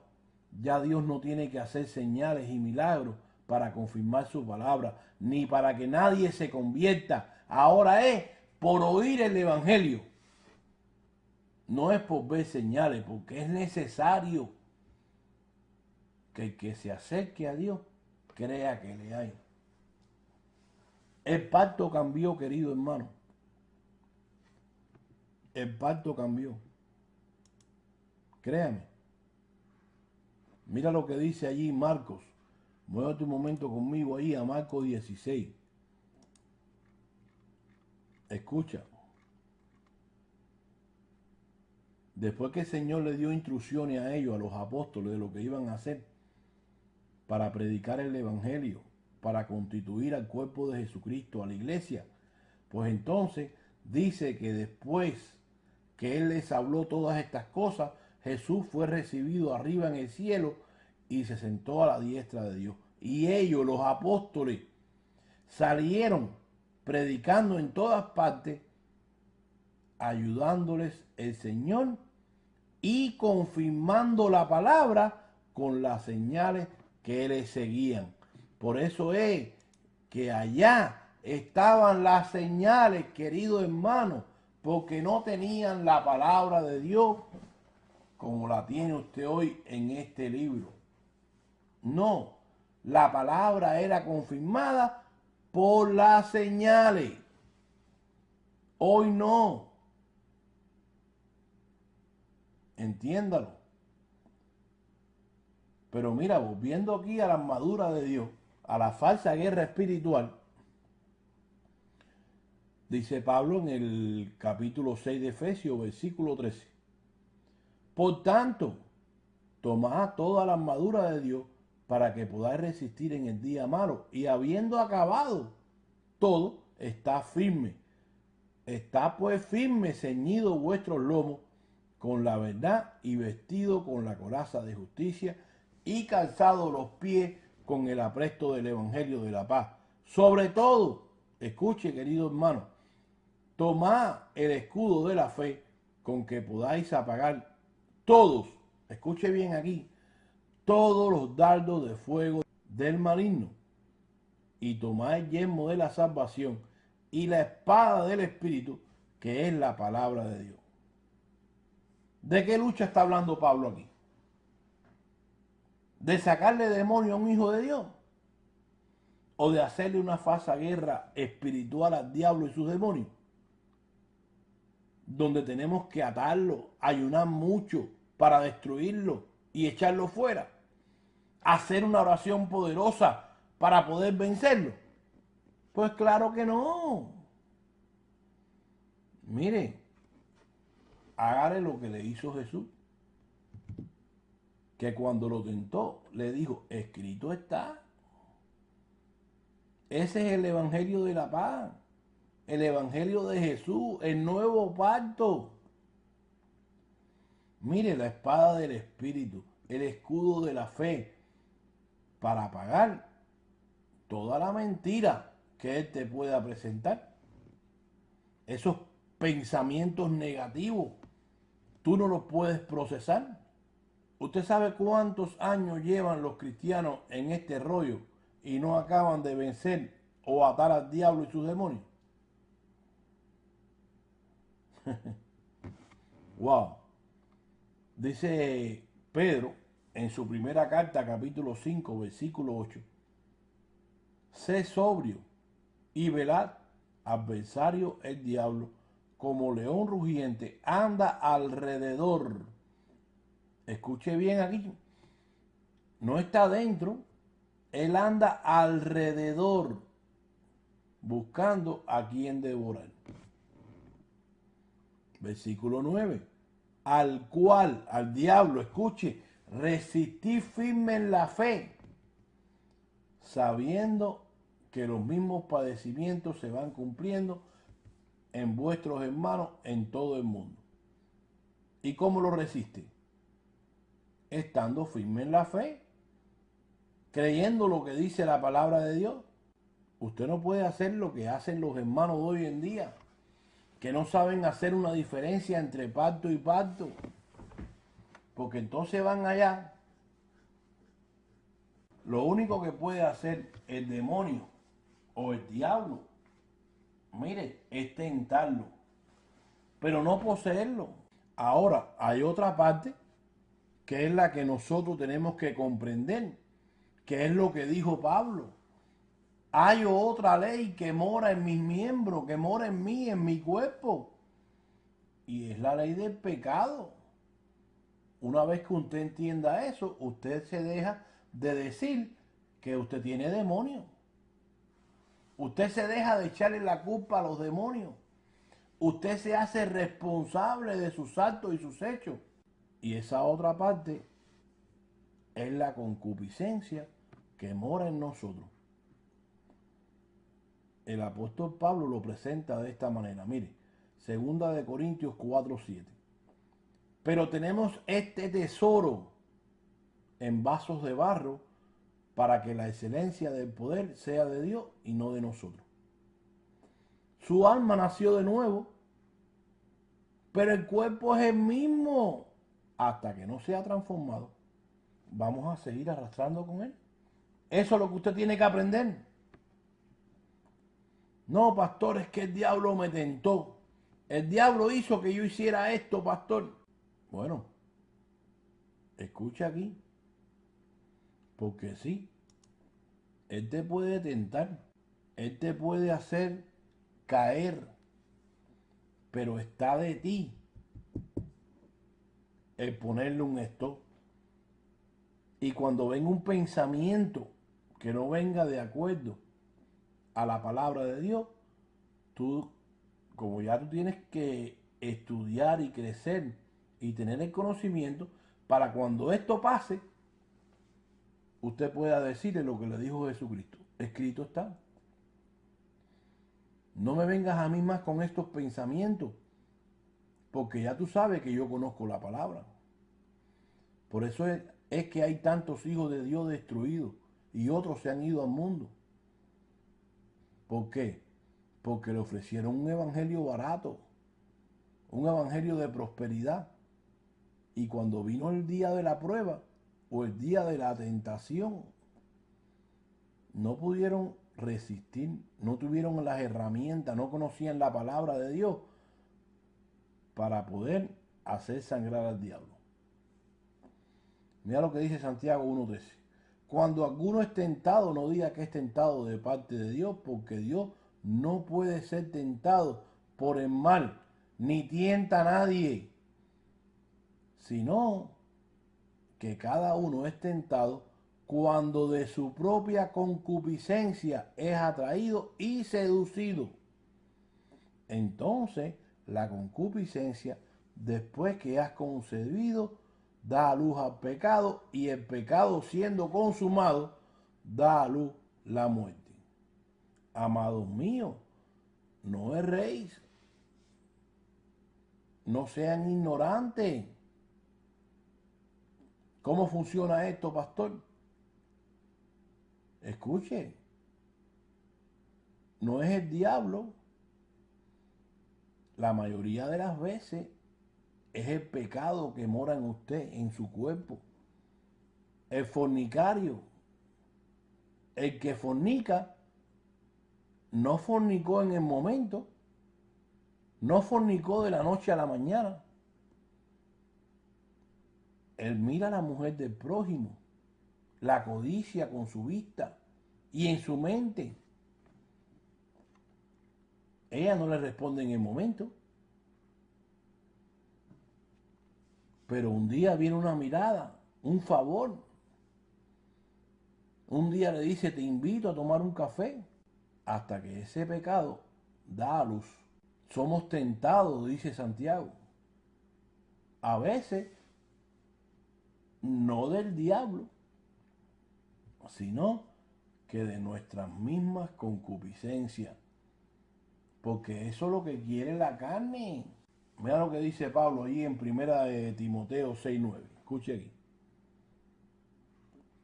ya Dios no tiene que hacer señales y milagros para confirmar su palabra, ni para que nadie se convierta. Ahora es por oír el Evangelio. No es por ver señales, porque es necesario que el que se acerque a Dios crea que le hay. El pacto cambió, querido hermano. El pacto cambió. Créame. Mira lo que dice allí Marcos. Muévete un momento conmigo ahí a Marcos 16. Escucha. Después que el Señor le dio instrucciones a ellos, a los apóstoles, de lo que iban a hacer para predicar el Evangelio, para constituir al cuerpo de Jesucristo, a la iglesia, pues entonces dice que después que Él les habló todas estas cosas, Jesús fue recibido arriba en el cielo y se sentó a la diestra de Dios. Y ellos, los apóstoles, salieron predicando en todas partes, ayudándoles el Señor y confirmando la palabra con las señales que les seguían. Por eso es que allá estaban las señales, querido hermano, porque no tenían la palabra de Dios como la tiene usted hoy en este libro. No, la palabra era confirmada por las señales. Hoy no. Entiéndalo. Pero mira, volviendo aquí a la armadura de Dios, a la falsa guerra espiritual, dice Pablo en el capítulo 6 de Efesios, versículo 13. Por tanto, tomad toda la armadura de Dios para que podáis resistir en el día malo, y habiendo acabado todo, está firme. Está pues firme, ceñido vuestros lomos con la verdad y vestido con la coraza de justicia y calzado los pies con el apresto del evangelio de la paz. Sobre todo, escuche, querido hermano, tomad el escudo de la fe con que podáis apagar todos, escuche bien aquí, todos los dardos de fuego del maligno, y tomad el yelmo de la salvación y la espada del Espíritu, que es la palabra de Dios. ¿De qué lucha está hablando Pablo aquí? ¿De sacarle demonio a un hijo de Dios? ¿O de hacerle una falsa guerra espiritual al diablo y sus demonios? Donde tenemos que atarlo, ayunar mucho para destruirlo y echarlo fuera. Hacer una oración poderosa para poder vencerlo. Pues claro que no. Mire, hágale lo que le hizo Jesús, que cuando lo tentó le dijo, escrito está. Ese es el evangelio de la paz, el evangelio de Jesús, el nuevo pacto. Mire, la espada del Espíritu, el escudo de la fe, para apagar toda la mentira que Él te pueda presentar. Esos pensamientos negativos, tú no los puedes procesar. ¿Usted sabe cuántos años llevan los cristianos en este rollo y no acaban de vencer o atar al diablo y sus demonios? Wow. Dice Pedro en su primera carta, capítulo 5, versículo 8. Sé sobrio y velad, adversario el diablo, como león rugiente, anda alrededor. Escuche bien aquí. No está dentro, él anda alrededor, buscando a quien devorar. Versículo 9. Al cual, al diablo, escuche, resistí firme en la fe, sabiendo que los mismos padecimientos se van cumpliendo en vuestros hermanos en todo el mundo. ¿Y cómo lo resiste? Estando firme en la fe, creyendo lo que dice la palabra de Dios. Usted no puede hacer lo que hacen los hermanos de hoy en día, que no saben hacer una diferencia entre pacto y pacto, porque entonces van allá. Lo único que puede hacer el demonio o el diablo, mire, es tentarlo, pero no poseerlo. Ahora, hay otra parte que es la que nosotros tenemos que comprender, que es lo que dijo Pablo. Hay otra ley que mora en mis miembros, que mora en mí, en mi cuerpo, y es la ley del pecado. Una vez que usted entienda eso, usted se deja de decir que usted tiene demonios. Usted se deja de echarle la culpa a los demonios. Usted se hace responsable de sus actos y sus hechos. Y esa otra parte es la concupiscencia que mora en nosotros. El apóstol Pablo lo presenta de esta manera. Mire, 2 Corintios 4:7. Pero tenemos este tesoro en vasos de barro para que la excelencia del poder sea de Dios y no de nosotros. Su alma nació de nuevo, pero el cuerpo es el mismo hasta que no sea transformado. Vamos a seguir arrastrando con él. Eso es lo que usted tiene que aprender. No, pastor, es que el diablo me tentó. El diablo hizo que yo hiciera esto, pastor. Bueno, escucha aquí. Porque sí, él te puede tentar. Él te puede hacer caer. Pero está de ti el ponerle un stop. Y cuando venga un pensamiento que no venga de acuerdo a la palabra de Dios, tú, como ya tú tienes que estudiar y crecer y tener el conocimiento, para cuando esto pase, usted pueda decirle lo que le dijo Jesucristo. Escrito está. No me vengas a mí más con estos pensamientos, porque ya tú sabes que yo conozco la palabra. Por eso es que hay tantos hijos de Dios destruidos y otros se han ido al mundo. ¿Por qué? Porque le ofrecieron un evangelio barato, un evangelio de prosperidad. Y cuando vino el día de la prueba o el día de la tentación, no pudieron resistir, no tuvieron las herramientas, no conocían la palabra de Dios para poder hacer sangrar al diablo. Mira lo que dice Santiago 1:13. Cuando alguno es tentado, no diga que es tentado de parte de Dios, porque Dios no puede ser tentado por el mal, ni tienta a nadie, sino que cada uno es tentado cuando de su propia concupiscencia es atraído y seducido. Entonces, la concupiscencia, después que has concebido, da a luz al pecado, y el pecado, siendo consumado, da a luz la muerte. Amados míos, no erréis, no sean ignorantes. ¿Cómo funciona esto, pastor? Escuche, no es el diablo. La mayoría de las veces es el pecado que mora en usted, en su cuerpo. El fornicario, el que fornica, no fornicó en el momento, no fornicó de la noche a la mañana. Él mira a la mujer del prójimo, la codicia con su vista y en su mente. Ella no le responde en el momento. Pero un día viene una mirada, un favor. Un día le dice, te invito a tomar un café. Hasta que ese pecado da a luz. Somos tentados, dice Santiago. A veces, no del diablo, sino que de nuestras mismas concupiscencias. Porque eso es lo que quiere la carne. Mira lo que dice Pablo ahí en 1 Timoteo 6:9. Escuche aquí.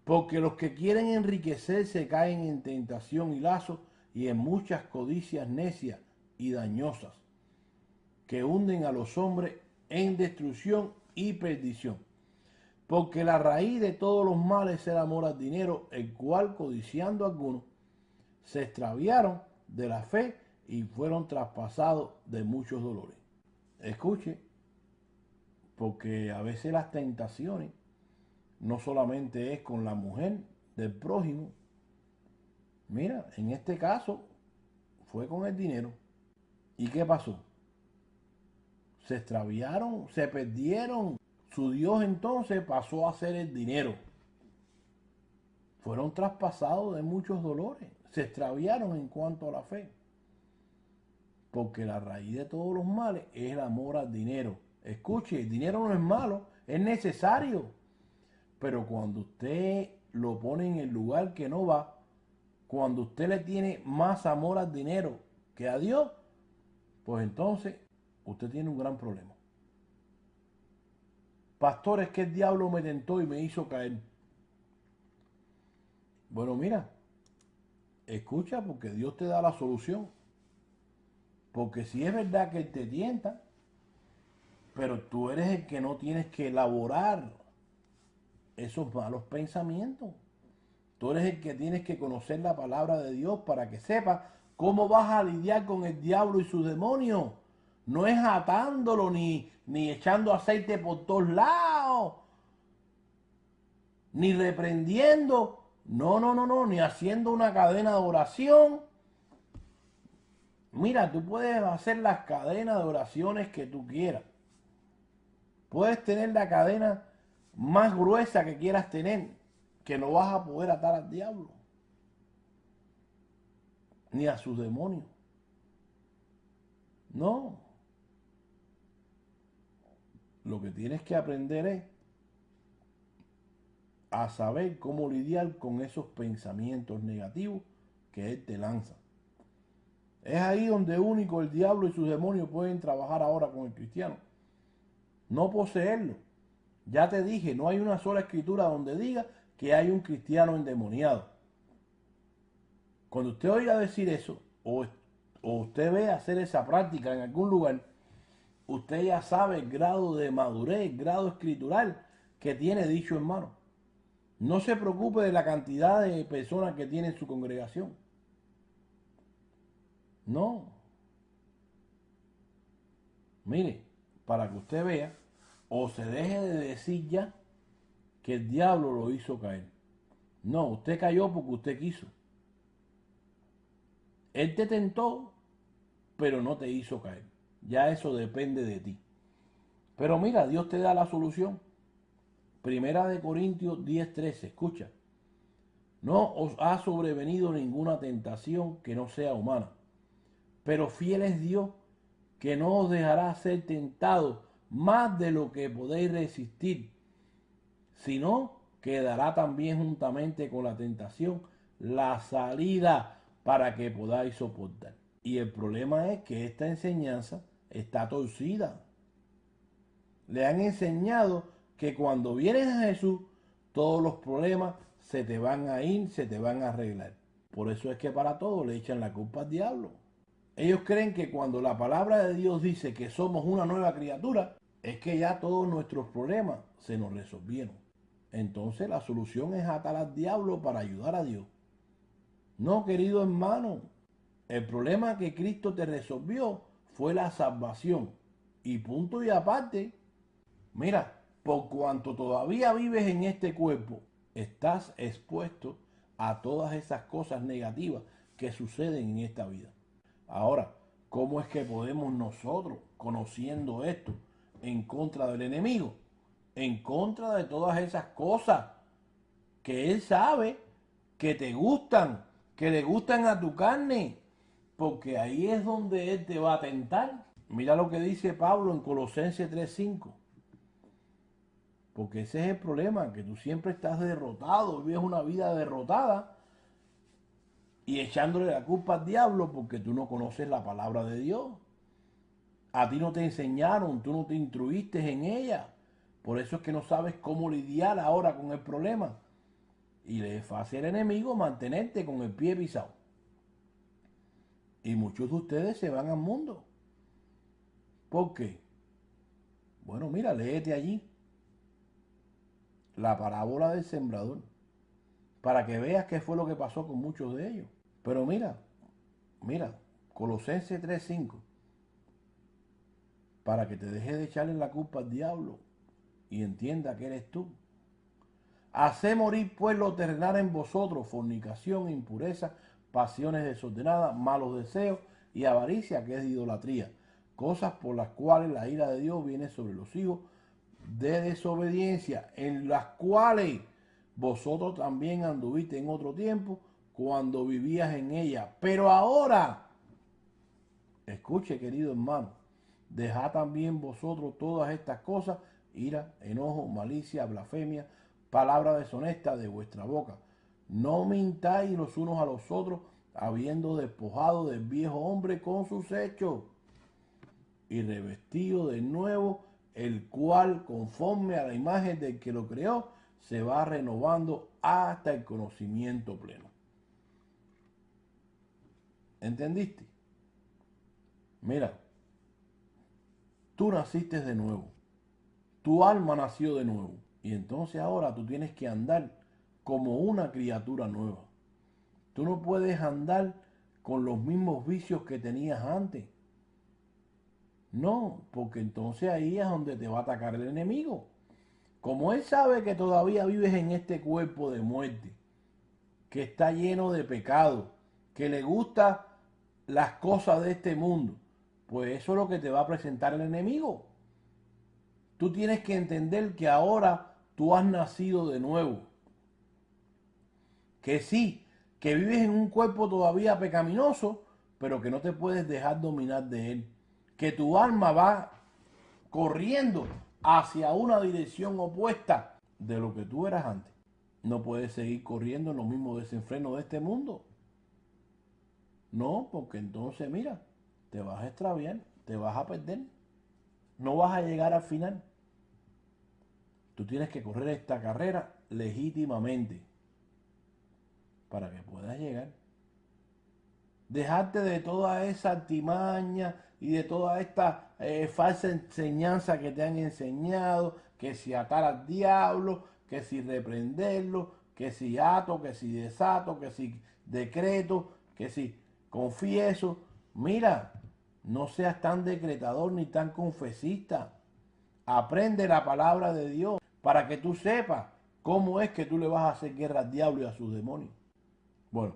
Porque los que quieren enriquecerse caen en tentación y lazo y en muchas codicias necias y dañosas, que hunden a los hombres en destrucción y perdición. Porque la raíz de todos los males es el amor al dinero, el cual, codiciando algunos, se extraviaron de la fe y fueron traspasados de muchos dolores. Escuche, porque a veces las tentaciones no solamente es con la mujer del prójimo. Mira, en este caso fue con el dinero. ¿Y qué pasó? Se extraviaron, se perdieron. Su Dios entonces pasó a ser el dinero. Fueron traspasados de muchos dolores. Se extraviaron en cuanto a la fe. Porque la raíz de todos los males es el amor al dinero. Escuche, el dinero no es malo, es necesario. Pero cuando usted lo pone en el lugar que no va, cuando usted le tiene más amor al dinero que a Dios, pues entonces usted tiene un gran problema. Pastor, es que el diablo me tentó y me hizo caer. Bueno, mira, escucha, porque Dios te da la solución. Porque si es verdad que Él te tienta, pero tú eres el que no tienes que elaborar esos malos pensamientos. Tú eres el que tienes que conocer la palabra de Dios para que sepas cómo vas a lidiar con el diablo y sus demonios. No es atándolo ni echando aceite por todos lados, ni reprendiendo. No, ni haciendo una cadena de oración. Mira, tú puedes hacer las cadenas de oraciones que tú quieras. Puedes tener la cadena más gruesa que quieras tener, que no vas a poder atar al diablo, ni a sus demonios. No. Lo que tienes que aprender es a saber cómo lidiar con esos pensamientos negativos que Él te lanza. Es ahí donde único el diablo y sus demonios pueden trabajar ahora con el cristiano. No poseerlo. Ya te dije, no hay una sola escritura donde diga que hay un cristiano endemoniado. Cuando usted oiga decir eso, o usted ve hacer esa práctica en algún lugar, usted ya sabe el grado de madurez, el grado escritural que tiene dicho hermano. No se preocupe de la cantidad de personas que tiene en su congregación. No. Mire, para que usted vea, o se deje de decir ya que el diablo lo hizo caer. No, usted cayó porque usted quiso. Él te tentó, pero no te hizo caer. Ya eso depende de ti. Pero mira, Dios te da la solución. 1 Corintios 10:13, escucha. No os ha sobrevenido ninguna tentación que no sea humana, pero fiel es Dios, que no os dejará ser tentado más de lo que podéis resistir, sino que dará también juntamente con la tentación la salida para que podáis soportar. Y el problema es que esta enseñanza está torcida. Le han enseñado que cuando vienes a Jesús, todos los problemas se te van a ir, se te van a arreglar. Por eso es que para todo le echan la culpa al diablo. Ellos creen que cuando la palabra de Dios dice que somos una nueva criatura, es que ya todos nuestros problemas se nos resolvieron. Entonces la solución es atar al diablo para ayudar a Dios. No, querido hermano, el problema que Cristo te resolvió fue la salvación. Y punto y aparte, mira, por cuanto todavía vives en este cuerpo, estás expuesto a todas esas cosas negativas que suceden en esta vida. Ahora, ¿cómo es que podemos nosotros, conociendo esto, en contra del enemigo, en contra de todas esas cosas que él sabe que te gustan, que le gustan a tu carne? Porque ahí es donde él te va a tentar. Mira lo que dice Pablo en Colosenses 3:5. Porque ese es el problema, que tú siempre estás derrotado, vives una vida derrotada y echándole la culpa al diablo porque tú no conoces la palabra de Dios. A ti no te enseñaron, tú no te instruiste en ella. Por eso es que no sabes cómo lidiar ahora con el problema. Y le es fácil al enemigo mantenerte con el pie pisado. Y muchos de ustedes se van al mundo. ¿Por qué? Bueno, mira, léete allí la parábola del sembrador, para que veas qué fue lo que pasó con muchos de ellos. Pero mira, Colosenses 3:5, para que te dejes de echarle la culpa al diablo y entienda que eres tú. Haced morir pues lo terrenal en vosotros, fornicación, impureza, pasiones desordenadas, malos deseos y avaricia, que es idolatría, cosas por las cuales la ira de Dios viene sobre los hijos de desobediencia, en las cuales vosotros también anduviste en otro tiempo cuando vivías en ella. Pero ahora, escuche, querido hermano, dejad también vosotros todas estas cosas: ira, enojo, malicia, blasfemia, palabra deshonesta de vuestra boca. No mintáis los unos a los otros, habiendo despojado del viejo hombre con sus hechos y revestido de nuevo, el cual, conforme a la imagen del que lo creó, se va renovando hasta el conocimiento pleno. ¿Entendiste? Mira, tú naciste de nuevo, tu alma nació de nuevo, y entonces ahora tú tienes que andar como una criatura nueva. Tú no puedes andar con los mismos vicios que tenías antes. No, porque entonces ahí es donde te va a atacar el enemigo. Como él sabe que todavía vives en este cuerpo de muerte, que está lleno de pecado, que le gustan las cosas de este mundo, pues eso es lo que te va a presentar el enemigo. Tú tienes que entender que ahora tú has nacido de nuevo. Que sí, que vives en un cuerpo todavía pecaminoso, pero que no te puedes dejar dominar de él. Que tu alma va corriendo hacia una dirección opuesta de lo que tú eras antes. No puedes seguir corriendo en los mismos desenfrenos de este mundo. No, porque entonces, mira, te vas a extraviar, te vas a perder. No vas a llegar al final. Tú tienes que correr esta carrera legítimamente para que puedas llegar. Dejarte de toda esa artimaña y de toda esta falsa enseñanza que te han enseñado, que si atar al diablo, que si reprenderlo, que si ato, que si desato, que si decreto, que si confieso. Mira, no seas tan decretador ni tan confesista. Aprende la palabra de Dios para que tú sepas cómo es que tú le vas a hacer guerra al diablo y a sus demonios. Bueno,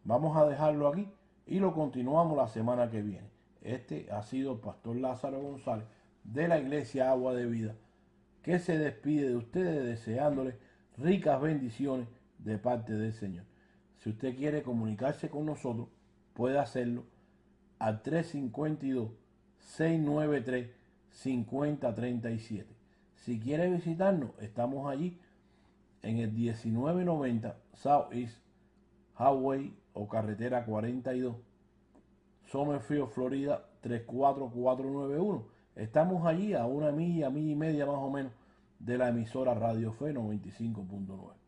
vamos a dejarlo aquí y lo continuamos la semana que viene. Este ha sido el pastor Lázaro González de la Iglesia Agua de Vida, que se despide de ustedes deseándoles ricas bendiciones de parte del Señor. Si usted quiere comunicarse con nosotros, puede hacerlo al 352-693-5037. Si quiere visitarnos, estamos allí en el 1990 Southeast Highway o carretera 42, Summerfield, Florida 34491. Estamos allí a una milla y media más o menos de la emisora Radio Fe 95.9.